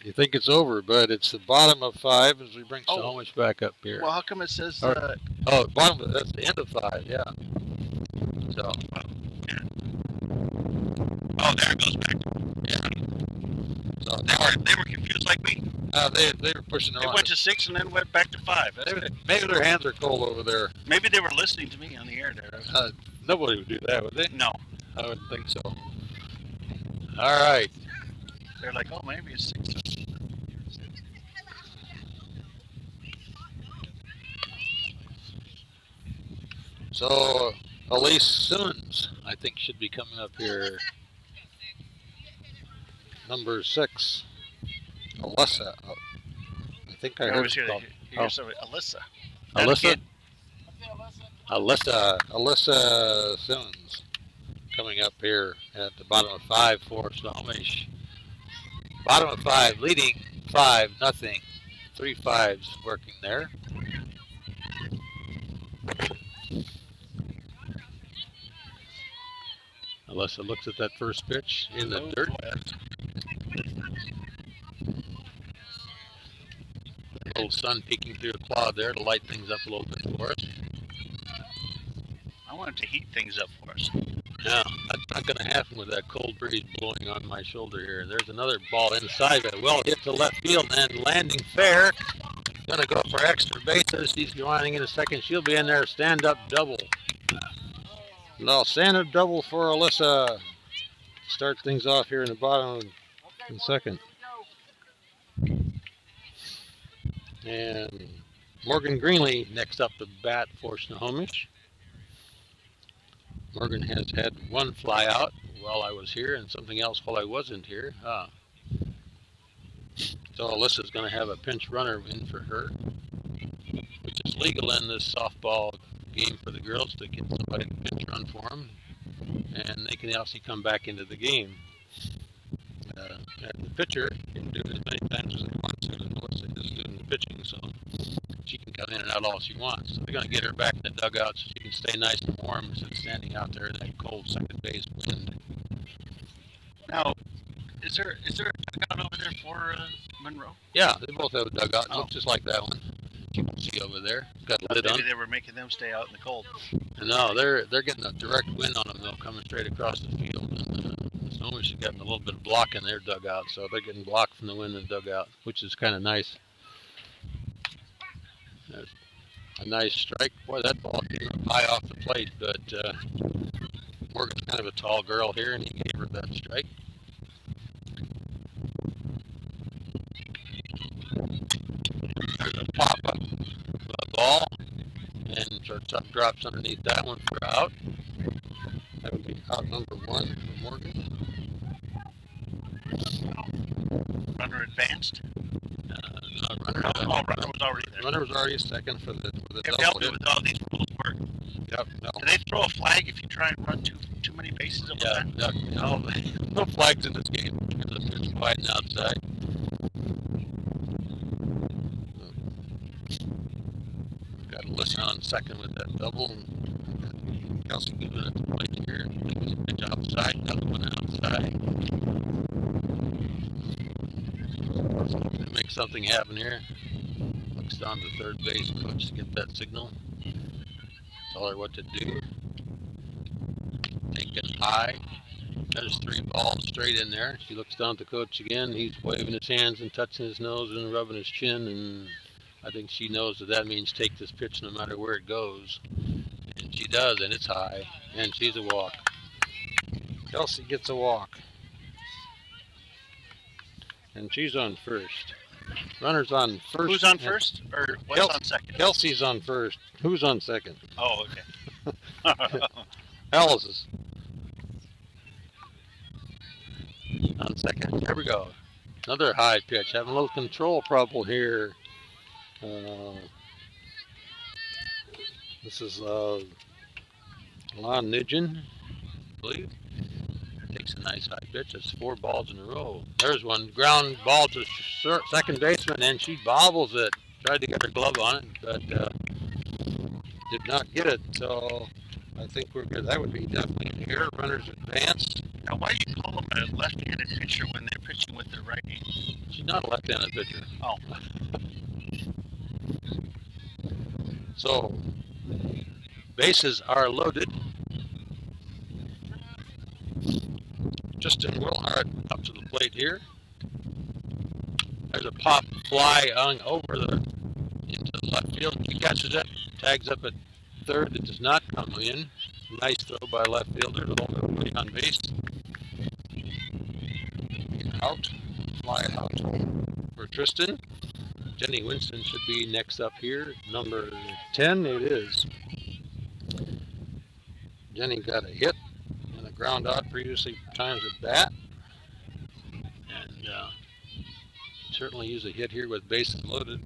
You think it's over, but it's the bottom of 5 as we bring Oh. Snohomish back up here. Well, how come it says? Oh, bottom. That's the end of 5. Yeah. So. Oh, there it goes back. Yeah. So They were confused like me. they were pushing They around. went to 6 and then went back to 5. Maybe their hands are cold over there. Maybe they were listening to me on the air there. Nobody would do that, would they? No. I wouldn't think so. All right. They're like, oh, maybe it's 6. So Elise Simmons, I think, should be coming up here. Number 6, Alyssa. I think I heard it called. Alyssa. Alyssa Simmons coming up here at the bottom of 5 for Snohomish. Bottom of 5, leading 5-0. 3 5s working there. Alyssa looks at that first pitch in the dirt. A little sun peeking through a cloud there to light things up a little bit for us. I wanted to heat things up for us. Yeah, that's not going to happen with that cold breeze blowing on my shoulder here. There's another ball inside it. Well hit to left field and landing fair. Going to go for extra bases. She's joining in a second. She'll be in there. Stand-up double. No, stand-up double for Alyssa. Start things off here in the bottom in second. And Morgan Greenlee next up to bat for Snohomish. Morgan has had 1 fly out while I was here and something else while I wasn't here. So Alyssa's going to have a pinch runner in for her, which is legal in this softball game for the girls to get somebody to pinch run for them, and they can also come back into the game. And the pitcher can do it as many times as they want to, and Alyssa is doing the pitching, so she can come in and out all she wants. So they're going to get her back in the dugout so she can stay nice and warm instead of standing out there in that cold second base wind. Now, is there a dugout over there for Monroe? Yeah, they both have a dugout. It looks just like that one. You can see over there. It's got a lid on. Maybe they were making them stay out in the cold. No, they're getting a direct wind on them though, coming straight across the field. And Snohomish has gotten a little bit of block in their dugout, so they're getting blocked from the wind in the dugout, which is kind of nice. There's a nice strike. Boy, that ball came up high off the plate, but Morgan's kind of a tall girl here, and he gave her that strike. There's a pop-up ball, and shortstop drops underneath that one for out. That would be out number 1 for Morgan. Runner advanced. Runner was already there. Runner was already second for the They've double helped hit. me with all these rules work. Yep. No. Do they throw a flag if you try and run too many bases at one time? No flags in this game. There's a pitch wide outside. Got Alyssa on second with that double. And Kelsey Goodwin at the plate here. Taking a pitch outside, another one outside. To make something happen here. Looks down to third base coach to get that signal. Tell her what to do. Take it high. There's 3 balls straight in there. She looks down at the coach again. He's waving his hands and touching his nose and rubbing his chin, and I think she knows that means take this pitch no matter where it goes. And she does, and it's high, and she's a walk. Kelsey gets a walk. And she's on first. Runner's on first. Who's on first? Or what's on second? Kelsey's on first. Who's on second? Oh, okay. Alice on second. There we go. Another high pitch. Having a little control problem here. This is Lon Nugent, I believe. Takes a nice high pitch. That's 4 balls in a row. There's one ground ball to second baseman, and she bobbles it. Tried to get her glove on it, but did not get it. So I think we're good. That would be definitely an error. Runners advanced. Now, why do you call them a left-handed pitcher when they're pitching with their right hand? She's not a left-handed pitcher. Oh. So, bases are loaded. Justin Wilhart up to the plate here. There's a pop fly over into the left field. He catches it, tags up at third. It does not come in. Nice throw by left fielder to hold everybody on base. Out, fly out for Tristan. Jenny Winston should be next up here. Number 10, it is. Jenny got a hit and a ground out previously times at bat. And certainly use a hit here with bases loaded.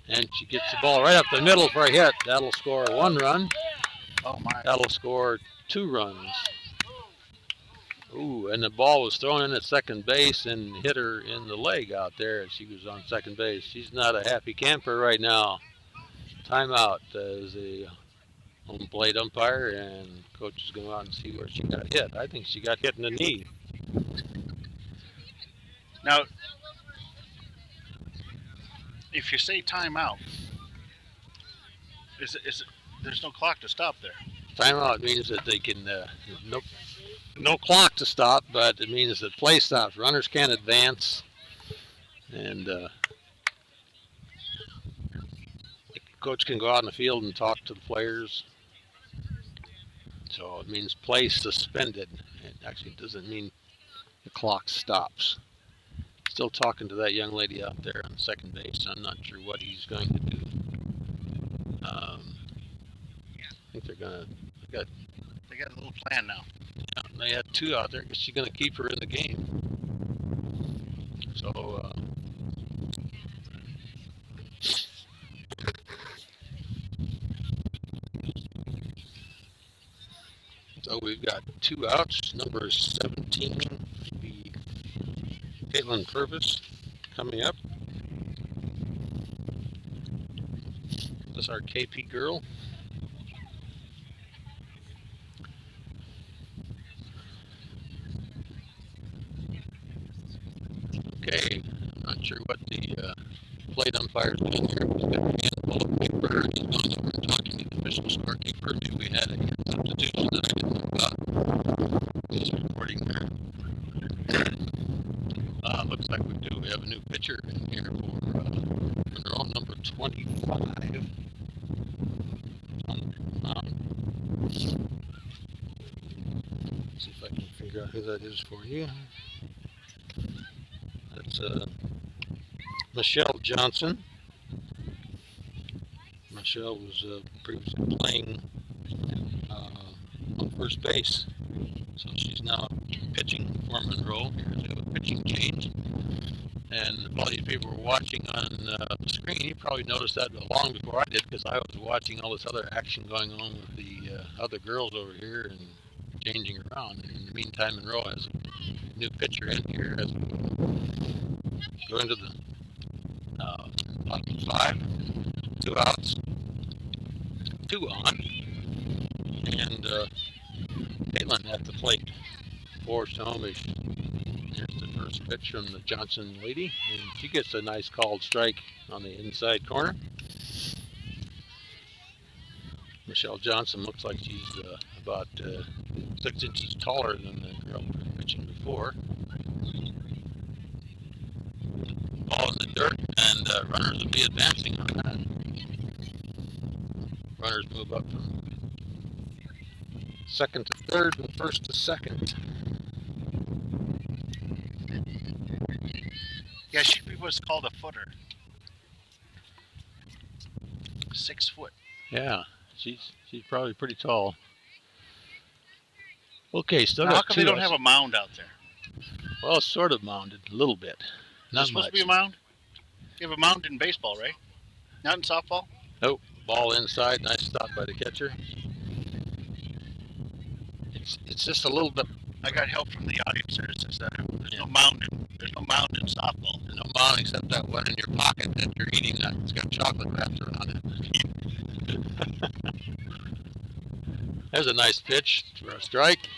And she gets the ball right up the middle for a hit. That'll score 1 run. Oh my. That'll score 2 runs. Ooh, and the ball was thrown in at second base and hit her in the leg out there as she was on second base. She's not a happy camper right now. Timeout as a home plate umpire, and coach is going out and see where she got hit. I think she got hit in the knee. Now, if you say timeout, is it there's no clock to stop there? Timeout means that they can no clock to stop, but it means that play stops. Runners can't advance, and coach can go out in the field and talk to the players. So it means play suspended. It actually doesn't mean the clock stops. Still talking to that young lady out there on second base. I'm not sure what he's going to do. I think they're gonna. They got a little plan now. Yeah, they had 2 out there. She's going to keep her in the game. So we've got 2 outs. Number 17 will be Caitlin Purvis coming up. This is our KP girl. Okay, I'm not sure what the plate umpire's doing here. He's got a handful of paper. He's gone over and talking to the official scorekeeper. Maybe we had a substitution that I didn't know about. He's reporting there. Looks like we do. We have a new pitcher in here for Monroe, number 25 on the mound. See if I can figure out who that is for you. That's Michelle Johnson. Michelle was previously playing on first base, so she's now pitching for Monroe. Here's a pitching change, and while these people were watching on the screen, you probably noticed that long before I did, because I was watching all this other action going on with the other girls over here and changing around. And in the meantime, Monroe has a new pitcher in here as we go into the bottom 5. 2 outs, 2 on, and Caitlin at the plate for Snohomish. Here's the first pitch from the Johnson lady, and she gets a nice called strike on the inside corner. Michelle Johnson looks like she's about 6 inches taller than the girl pitching before. Ball in the dirt, and runners will be advancing on that. Runners move up from second to third and first to second. Yeah, she'd be what's called a footer. 6 foot. Yeah, she's probably pretty tall. Okay, still now, got how come 2 they don't outs. have a mound out there? Well, it's sort of mounded, a little bit. Not supposed much. to be a mound? You have a mound in baseball, right? Not in softball? Nope. Ball inside. Nice stop by the catcher. It's just a little bit. I got help from the audience there. It says that there's no mound in softball. There's no mound except that one in your pocket that you're eating. That it's got chocolate wrapped around it. There's a nice pitch for a strike.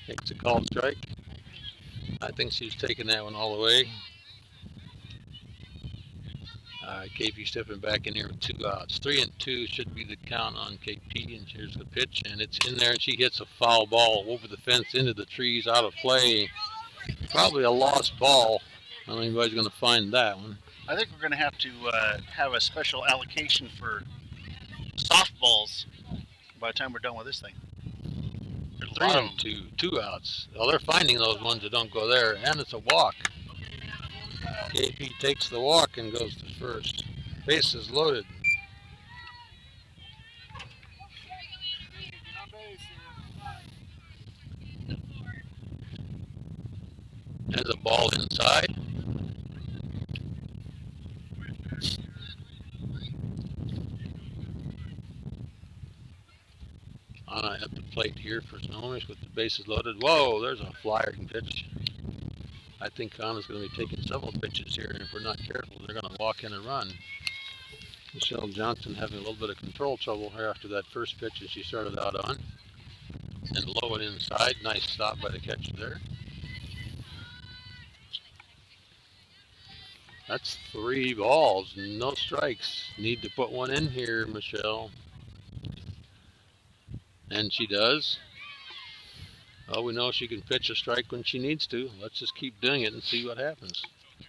Takes a called strike. I think she's taking that one all the way. KP stepping back in here with 2 outs. 3-2 should be the count on KP. And here's the pitch, and it's in there. And she hits a foul ball over the fence into the trees, out of play. Probably a lost ball. I don't know if anybody's going to find that one. I think we're going to have a special allocation for softballs by the time we're done with this thing. There's a lot of them. 3-2, 2 outs. Well, they're finding those ones that don't go there, and it's a walk. KP takes the walk and goes to first. Base is loaded. There's a ball inside. Anna at the plate here for Snohomish with the bases loaded. Whoa, there's a flying pitch. I think Anna's going to be taking several pitches here, and if we're not careful, they're going to walk in and run. Michelle Johnson having a little bit of control trouble here after that first pitch that she started out on. And low and inside. Nice stop by the catcher there. That's 3 balls, no strikes. Need to put one in here, Michelle. And she does. Well, we know she can pitch a strike when she needs to. Let's just keep doing it and see what happens.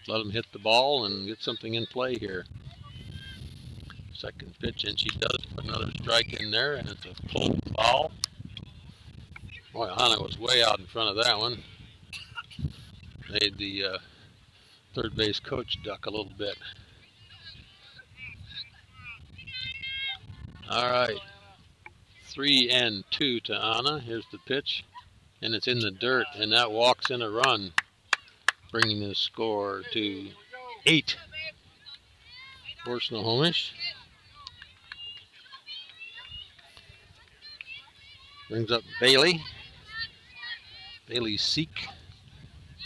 Let them hit the ball and get something in play here. Second pitch, and she does put another strike in there, and it's a pulled foul. Boy, Anna was way out in front of that one. Made the third base coach duck a little bit. All right. 3-2 to Anna. Here's the pitch. And it's in the dirt, and that walks in a run, bringing the score to 8 for Snohomish. Brings up Bailey. Bailey Seek.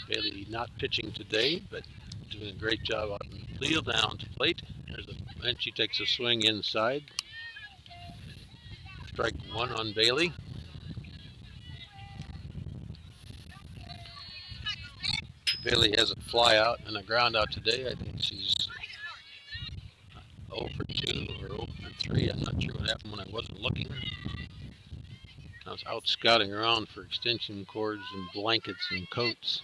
Bailey not pitching today, but doing a great job out in the field, down to plate. And she takes a swing inside. Strike 1 on Bailey. Bailey has a fly out and a ground out today. I think she's 0 for 2 or 0 for 3. I'm not sure what happened when I wasn't looking. I was out scouting around for extension cords and blankets and coats.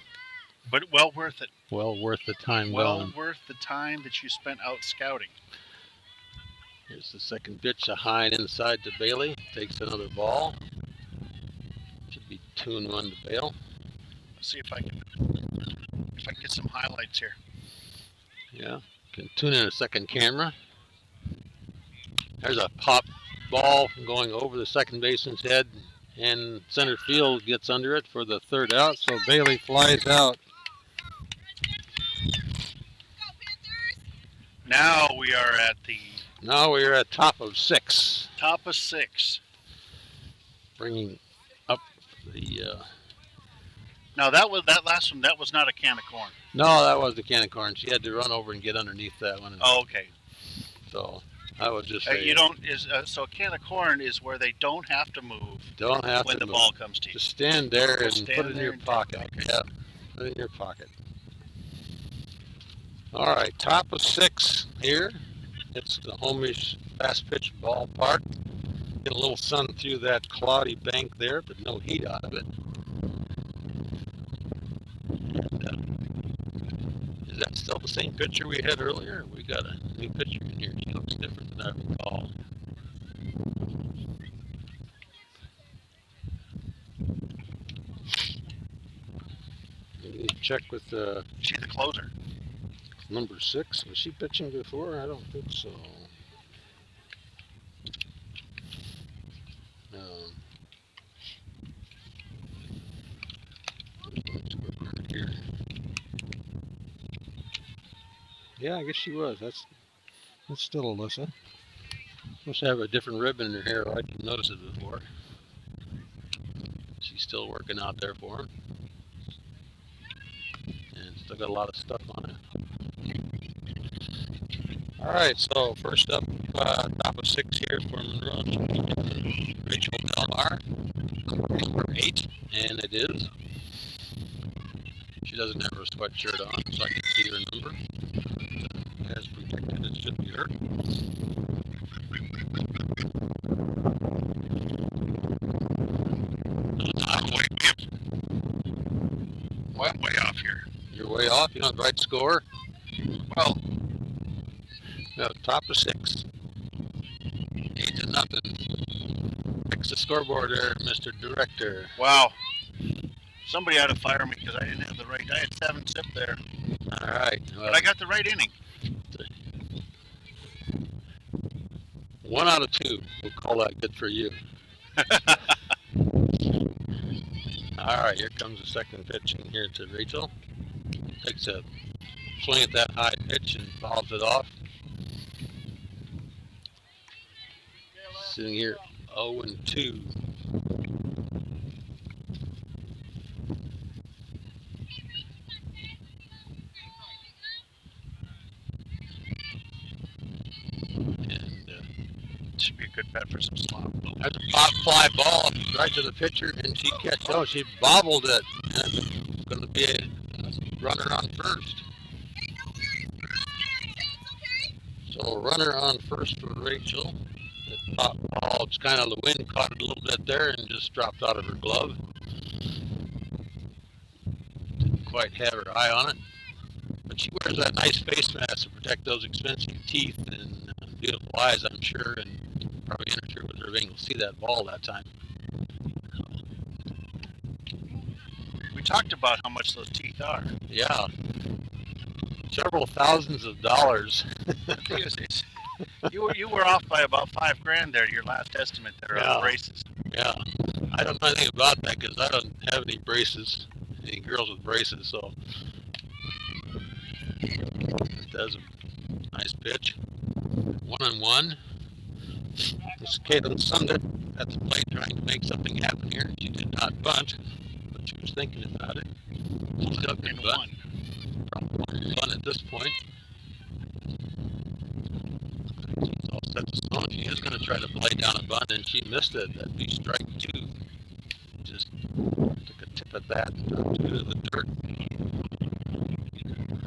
But well worth it. Well worth the time Well going. worth the time that you spent out scouting. Here's the second pitch, a high and inside to Bailey. Takes another ball. Should be 2-1 to Bale. Let's see if I can get some highlights here. Yeah, can tune in a second camera. There's a pop ball going over the second baseman's head, and center field gets under it for the third out, so Bailey flies out. Now we are at top of 6. top of 6. Bringing up the... Now that last one, that was not a can of corn. No, that was the can of corn. She had to run over and get underneath that one. Oh, okay. So I was just saying. So a can of corn is where they don't have to move. Don't have when to the move. ball comes to you. Just stand there and Stand put it in there your and pocket. okay. Yeah, put it in your pocket. All right, top of 6 here. It's the Snohomish Fast Pitch Ballpark. Get a little sun through that cloudy bank there, but no heat out of it. And, is that still the same picture we had earlier? We got a new picture in here. She looks different than I recall. Maybe check with She's the closer. number 6. Was she pitching before? I don't think so. Here. Yeah, I guess she was. That's still Alyssa. Must have a different ribbon in her hair. I didn't notice it before. She's still working out there for him. And still got a lot of stuff on it. All right, so first up, top of 6 here for Monroe. Rachel Delmar. Number 8, and it is. She doesn't have her sweatshirt on, so I can see her number. As predicted, it should be her. I'm way off here. You're way off. You know the right score? Well, No, top of 6. 8-0. Fix the scoreboard there, Mr. Director. wow. Somebody ought to fire me because I didn't have the right. I had 7 zip there. All right. Well, But I got the right inning. 1 out of 2. We'll call that good for you. All right, here comes the second pitch in here to Rachel. Takes a swing at that high pitch and fouls it off. Sitting here 0-2. Should be a good bet for some slop. That's a pop fly ball right to the pitcher, and she catches. Oh, she bobbled it. And it's going to be a runner on first. So runner on first for Rachel. That pop ball, it's kind of the wind caught it a little bit there and just dropped out of her glove. Didn't quite have her eye on it. But she wears that nice face mask to protect those expensive teeth and beautiful eyes, I'm sure, and probably interfere with her being able to see that ball that time. We talked about how much those teeth are. Yeah. Several thousands of dollars. You were off by about $5,000 there. Your last estimate there on braces. Yeah. I don't know anything about that because I don't have any braces, any girls with braces, so that's a nice pitch. 1-1. This is Caitlin Sundit at the plate trying to make something happen here. She did not bunt, but she was thinking about it. She's up in bunt. Probably one bunt at this point. She's all set to stone. She is going to try to play down a bunt, and she missed it. That'd be strike 2. Just took a tip at that and dropped it to the dirt.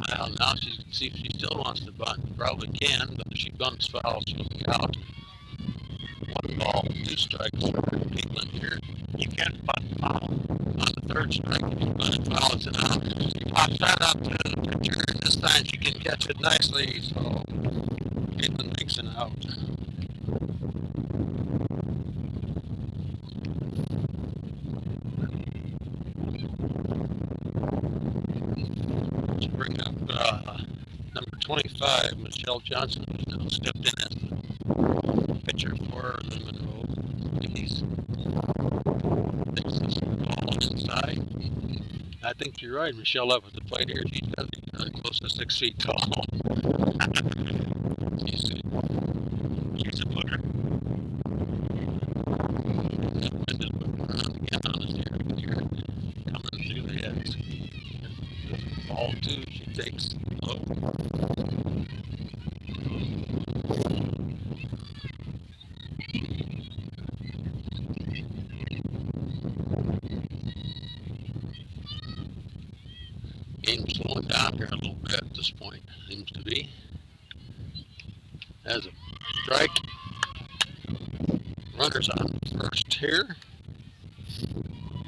Well, now she can see if she still wants to bunt. Probably can, but if she bunts foul, she'll be out. 1 ball, 2 strikes for Caitlin here. You can't bunt foul. On the 3rd strike, if you bunt it foul, it's an out. She pops that up to the pitcher, and this time she can catch it nicely, so Caitlin makes an out. Let's bring up number 25, Michelle Johnson, who's now stepped in as the pitcher for the Monroe Bearcats. Takes this ball inside. I think you're right, Michelle up at the plate here. She's got to be close to 6 feet tall. She's a putter. That wind is whipping around again on us here. Coming through the heads. Ball 2, she takes low. Game's slowing down here a little bit at this point, seems to be. As a strike. Runners on first here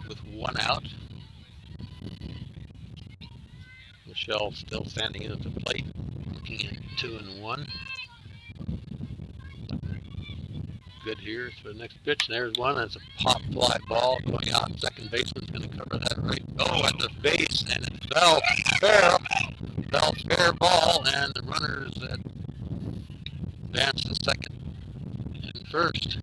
with 1 out. Michelle still standing in at the plate, looking at 2-1. Good here for the next pitch. And there's one. That's a pop fly ball going out. Second baseman's going to cover that right. Oh, at the base, and it fell fair. Fell fair ball, and the runners that advanced to second and first.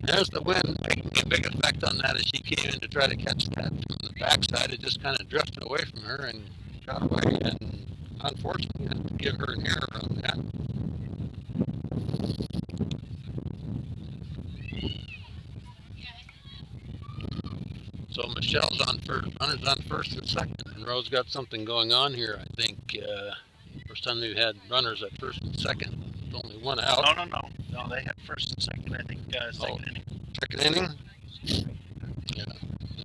There's the wind making a big effect on that as she came in to try to catch that from the backside. It just kind of drifted away from her and got away, and unfortunately, I had to give her an error on that. So Michelle's on first, runners on first and second, and Rose got something going on here. I think first time they've had runners at first and second. There's only 1 out. No, they had first and second. I think second inning. Second inning.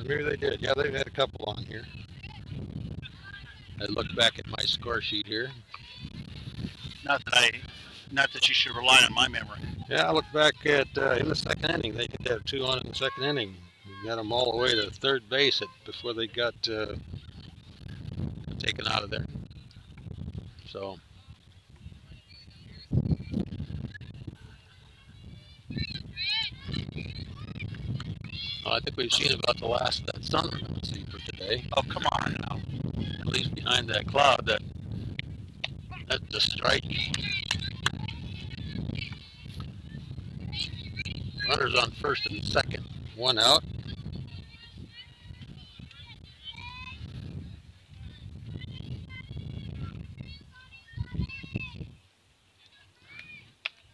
maybe they did. Yeah, they've had a couple on here. I look back at my score sheet here. Not that you should rely on my memory. Yeah, I look back at in the second inning. They did have 2 on in the second inning. We got them all the way to third base before they got taken out of there. So. I think we've seen about the last of that sun we're going to see for today. Oh, come on now. At least behind that cloud, that's the strike. Runners on first and second. 1 out.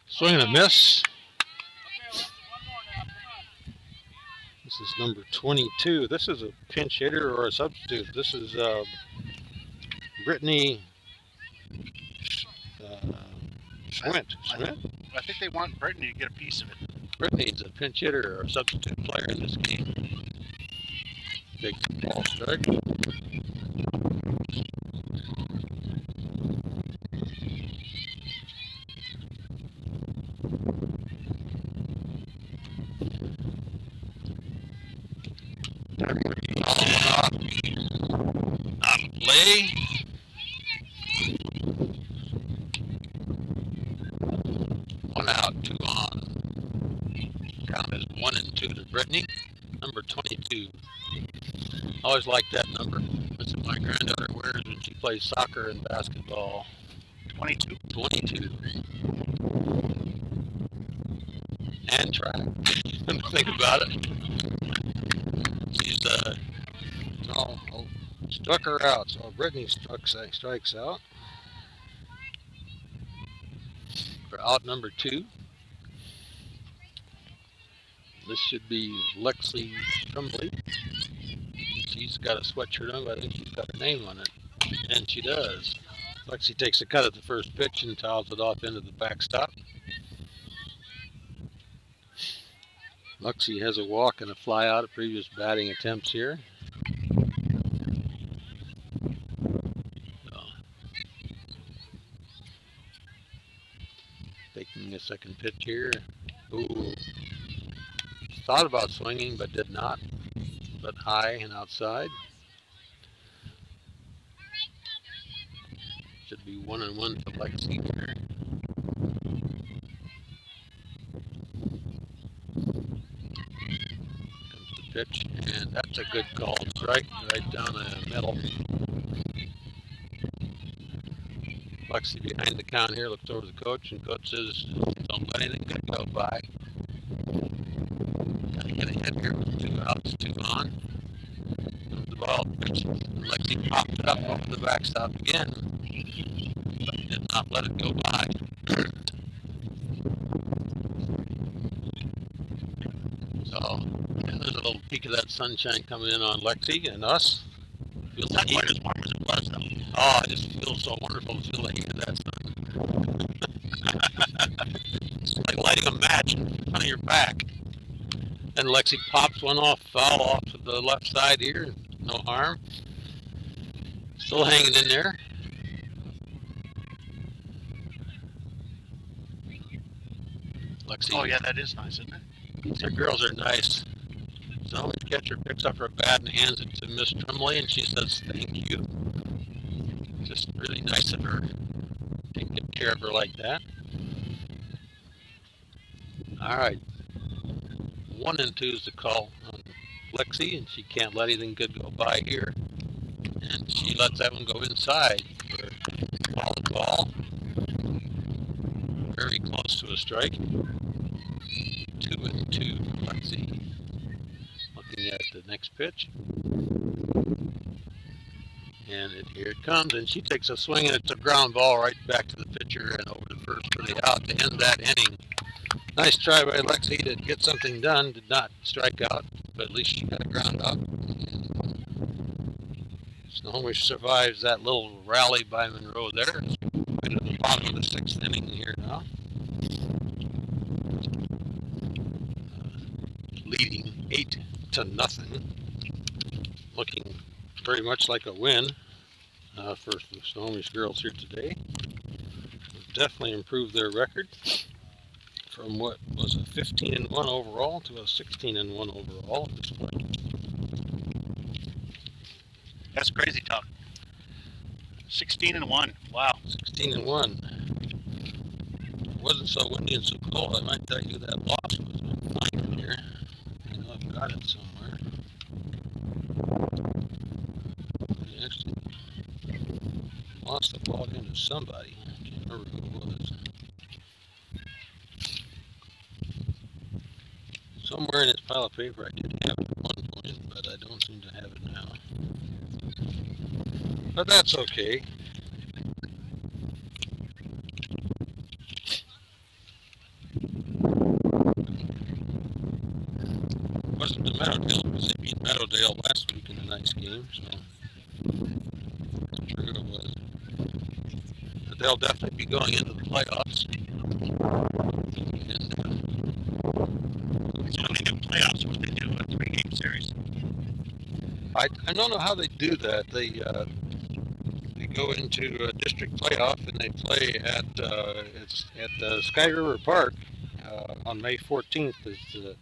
Swing and a miss. This is number 22. This is a pinch hitter or a substitute. This is Brittany Schwint. I think they want Brittany to get a piece of it. Brittany's a pinch hitter or a substitute player in this game. Big ball strike. Play. One out, 2 on. Count as 1 and 2 to Brittany. Number 22. Always liked that number. That's what my granddaughter wears when she plays soccer and basketball. 22. 22. And track. Think about it. She's struck her out, so Brittany strikes out for out number 2. This should be Lexi Tremblay. She's got a sweatshirt on, but I think she's got her name on it, and she does. Lexi takes a cut at the first pitch and towels it off into the backstop. Lexi has a walk and a fly out of previous batting attempts here. Taking a second pitch here. Ooh. Thought about swinging, but did not. But high and outside. Should be 1-1 for Lexi here. Comes the pitch, and that's a good call. Strike right down the middle. Lexi behind the count here, looks over the coach, and coach says, don't let anything good go by. Gotta get ahead here with 2 outs, 2 on. Comes the ball, pitch, and Lexi popped it up over the backstop again, but did not let it go by. So, and there's a little peek of that sunshine coming in on Lexi and us. Feels not quite as warm as it was, though. Oh, it just feels so wonderful to feel the heat of that sun. It's like lighting a match in front of your back. And Lexi pops one off, foul off to the left side here. No harm. Still hanging in there. Lexi. Oh, yeah, that is nice, isn't it? Their girls are nice. So the catcher picks up her bat and hands it to Miss Tremblay, and she says, thank you. Just really nice of her. Taking good care of her like that. All right. 1 and 2 is the call on Lexi, and she can't let anything good go by here. And she lets that one go inside for a solid ball. Very close to a strike. 2 and 2 for Lexi. Looking at the next pitch. And here it comes, and she takes a swing, and it's a ground ball right back to the pitcher and over to first for the out to end that inning. Nice try by Lexi to get something done. Did not strike out, but at least she got a ground out. Snohomish survives that little rally by Monroe there. Right at the bottom of the 6th inning here now. Leading 8-0. looking very much like a win for the Snohomish girls here today. They've definitely improved their record from what was a 15-1 overall to a 16-1 overall at this point. That's crazy talk. 16-1. Wow. 16-1. It wasn't so windy and so cold. I might tell you that loss was fine in here. I know I've got it somewhere. They actually lost the ball into somebody. I can't remember who it was. Somewhere in this pile of paper I did have it at one point, but I don't seem to have it now. But that's okay. It wasn't the Meadowdale because they beat Meadowdale last week in a nice game, so true it was. But they'll definitely be going into the playoffs. And So when they do playoffs, what they do a 3-game series. I don't know how they do that. They go into a district playoff and they play at it's at Sky River Park on May 14th is the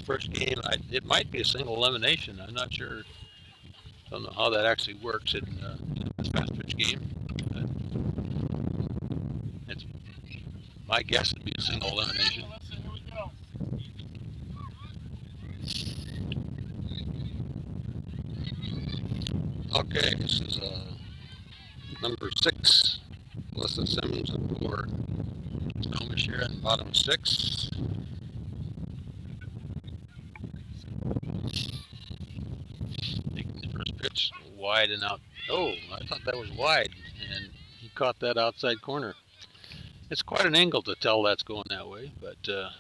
first game. It might be a single elimination. I'm not sure. Don't know how that actually works in this fast pitch game. But it's my guess would be a single elimination. Okay, this is number 6, Melissa Simmons for Snohomish here in bottom 6. Taking the first pitch wide and out. Oh, I thought that was wide, and he caught that outside corner. It's quite an angle to tell that's going that way, but it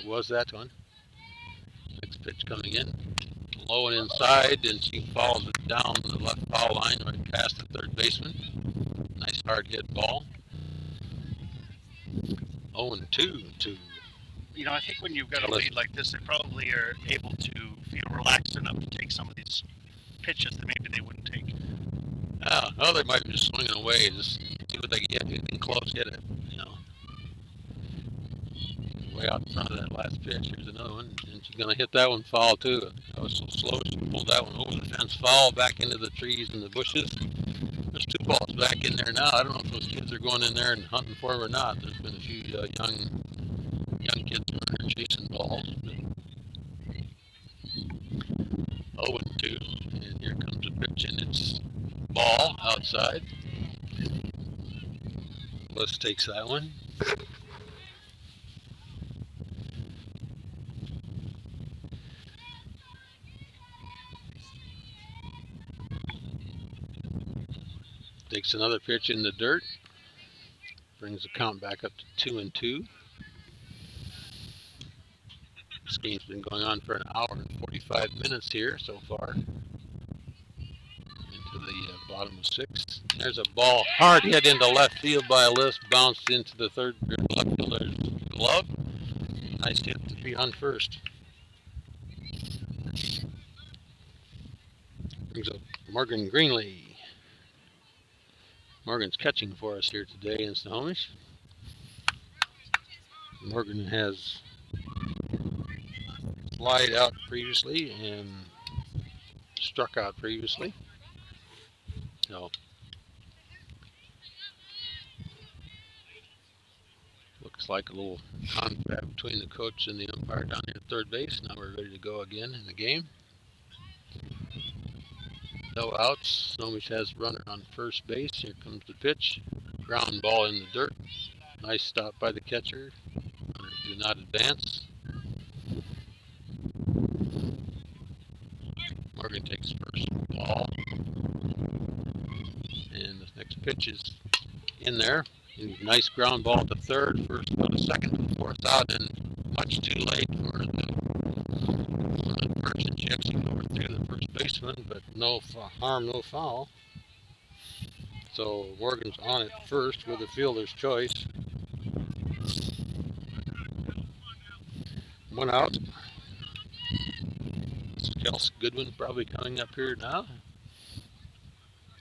was that one. Next pitch coming in, low and inside, and she follows it down the left foul line right past the third baseman. Nice hard hit ball. 0-2 to. You know, I think when you've got a lead like this, they probably are able to feel relaxed enough to take some of these pitches that maybe they wouldn't take. Oh, they might be just swinging away, just see what they can get. Anything close, hit it. You know, way out in front of that last pitch. Here's another one, and she's gonna hit that one foul too. That was so slow. She pulled that one over the fence, foul back into the trees and the bushes. There's 2 balls back in there now. I don't know if those kids are going in there and hunting for them or not. There's been a few young kids who are chasing balls. 0-2, and here comes the pitch, and it's ball outside. Bliss takes that one. Takes another pitch in the dirt. Brings the count back up to 2-2. This game's been going on for an hour and 45 minutes here so far. Into the bottom of 6. There's a ball hard hit into left field by Alyssa, bounced into the third left fielder's glove. Nice hit to be on first. Brings up Morgan Greenlee. Morgan's catching for us here today in Snohomish. Morgan has flied out previously and struck out previously. So looks like a little confab between the coach and the umpire down here at third base. Now we're ready to go again in the game. No outs. Snohomish has runner on first base. Here comes the pitch. Ground ball in the dirt. Nice stop by the catcher. Runners do not advance. Morgan takes first ball. And the next pitch is in there. And nice ground ball to third. First go to second to fourth out, and much too late for the person. She actually overthrew the first baseman, but no harm, no foul. So Morgan's on it first with a fielder's choice. 1 out. Kelsey Goodwin probably coming up here now.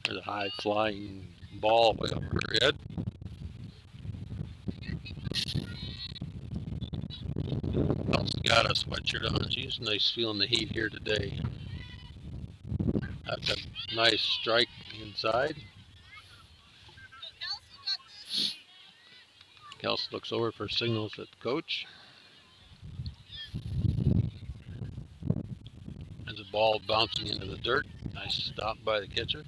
There's a high flying ball way over her head. Kelsey got a sweatshirt on. She's nice feeling the heat here today. That's a nice strike inside. Kelsey looks over for signals at coach. There's a ball bouncing into the dirt. Nice stop by the catcher.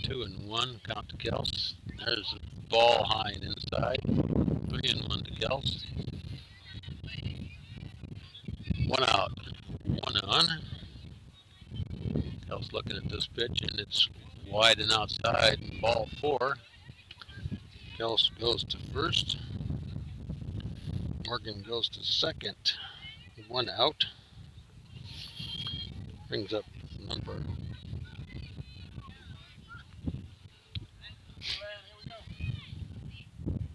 Two and one, count to Kels. There's a ball high and inside. 3-1 to Kels. One out, one on. Kels looking at this pitch, and it's wide and outside. And ball 4. Kels goes to first. Morgan goes to second. 1 out. Brings up number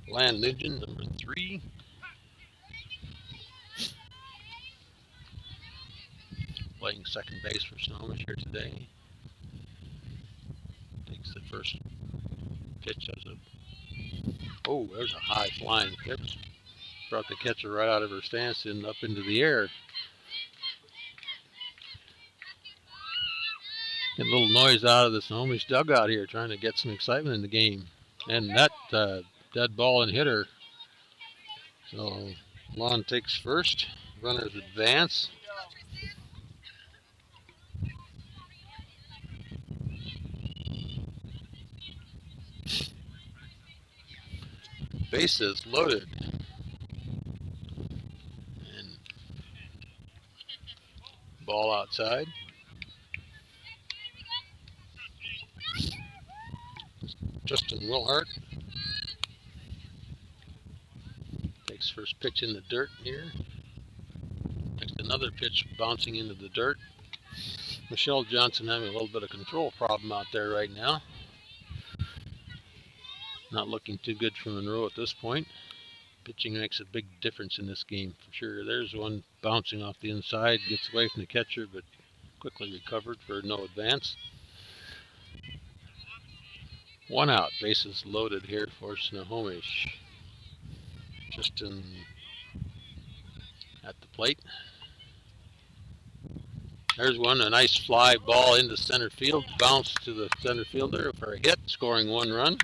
Lan Nugent, number 3. Playing second base for Snohomish here today. Takes the first pitch as a... Oh, there's a high flying pitch. Brought the catcher right out of her stance and up into the air. Get a little noise out of the Snohomish dugout here, trying to get some excitement in the game. And that dead ball and hitter. So Lon takes first. Runners advance. Bases loaded. And ball outside. Justin Wilhart takes first pitch in the dirt here. Next, another pitch bouncing into the dirt. Michelle Johnson having a little bit of control problem out there right now. Not looking too good for Monroe at this point. Pitching makes a big difference in this game for sure. There's one bouncing off the inside, gets away from the catcher, but quickly recovered for no advance. 1 out, bases loaded here for Snohomish. Justin at the plate. There's one, a nice fly ball into center field, bounce to the center fielder for a hit, scoring 1 run.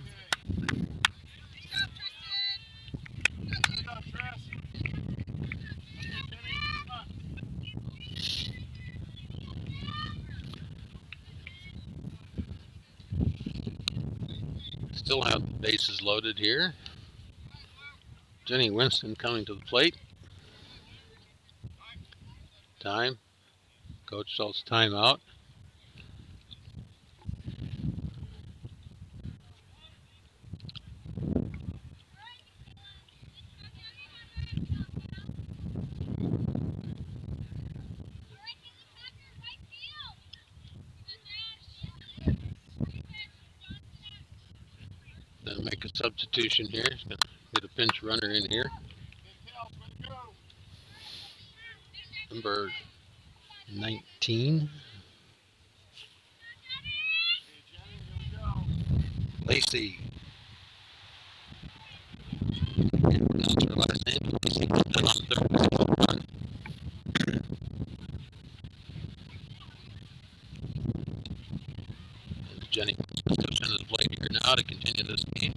Still have the bases loaded here. Jenny Winston coming to the plate. Time. Coach calls timeout. Then make a substitution here. He's going to get a pinch runner in here. Number 19. Lacey. Can't pronounce her last name. Lacey comes in on third base home run. Jenny steps into the plate here now to continue this game.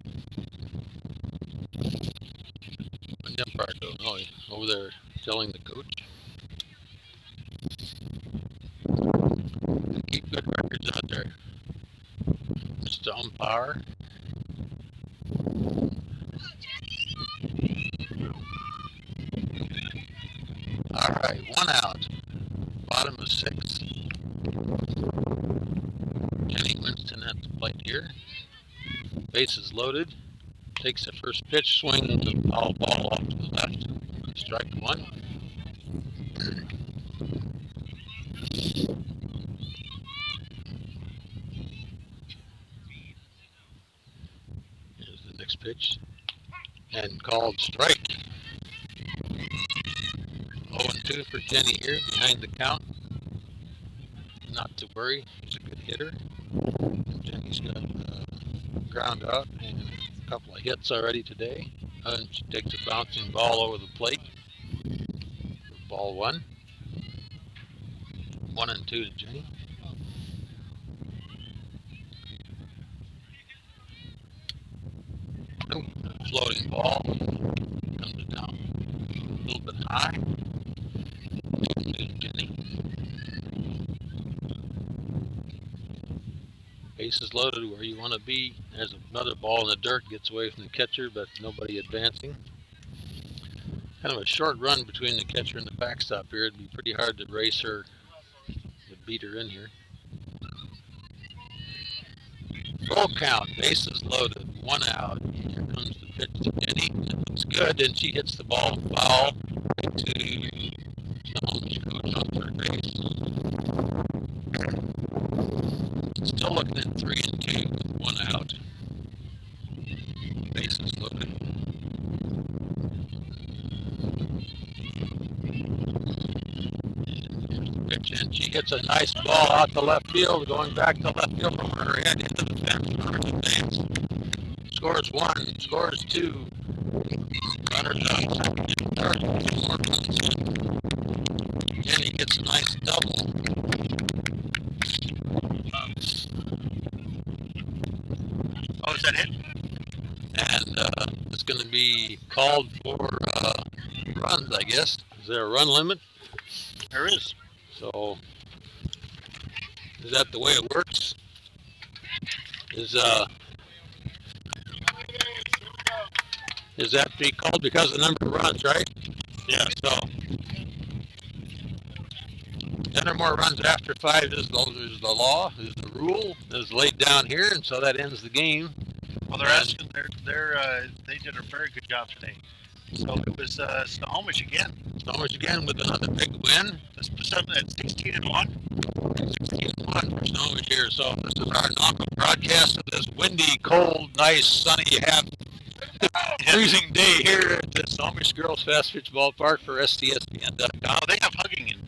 And the umpire goes, oh, over there telling the coach. Keep good records out there. Mr. Umpire. All right, 1 out. Bottom of 6. Jenny Winston at the plate here. Bases loaded. Takes the first pitch, swing the foul ball off to the left. Strike 1. Here's the next pitch. and called strike. 0-2 for Jenny here behind the count. Not to worry, he's a good hitter. Jenny's got ground out and a couple of hits already today. And she takes a bouncing ball over the plate. Ball one. 1-2 to Jenny. Floating ball. Comes down a little bit high. 2-2 to Jenny. Bases loaded where you want to be. There's another ball in the dirt, gets away from the catcher, but nobody advancing. Kind of a short run between the catcher and the backstop here. It'd be pretty hard to race her, to beat her in here. Full count, bases loaded, 1 out. Here comes the pitch to Jenny. It's good, and she hits the ball foul to Snohomish coach on third base. Still looking at 3-2 with 1 out. Bases loaded. Pitch, and she hits a nice ball out to left field, going back to left field from her head into the fence. Advance. Scores 1, scores 2. Runners on second and third. 2 more runs in. Jenny gets a nice double. Oh, is that it? And it's going to be called for runs, I guess. Is there a run limit? There is. So, is that the way it works? Is that to be called because of the number of runs, right? Yeah, so 10 or more runs after 5 is the law, is the rule, is laid down here, and so that ends the game. Well, they're asking. They did a very good job today. So it was Snohomish again. Snohomish again with another big win. This put at 16-1. 16-1 for Snohomish here. So this is our knockout broadcast of this windy, cold, nice, sunny, half freezing day here at the Snohomish Girls Fast Pitch Ballpark for STSPN.com. They have hugging in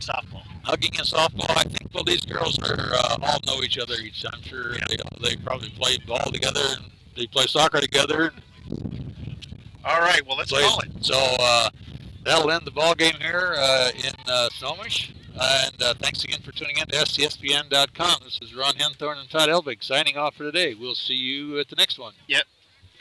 softball. Hugging in softball. I think these girls are all know each other. I'm sure they probably play ball together and they play soccer together. All right, well, let's call it. So that'll end the ball game here in Snohomish. And thanks again for tuning in to STSPN.com. This is Ron Henthorne and Todd Elvig signing off for today. We'll see you at the next one. Yep.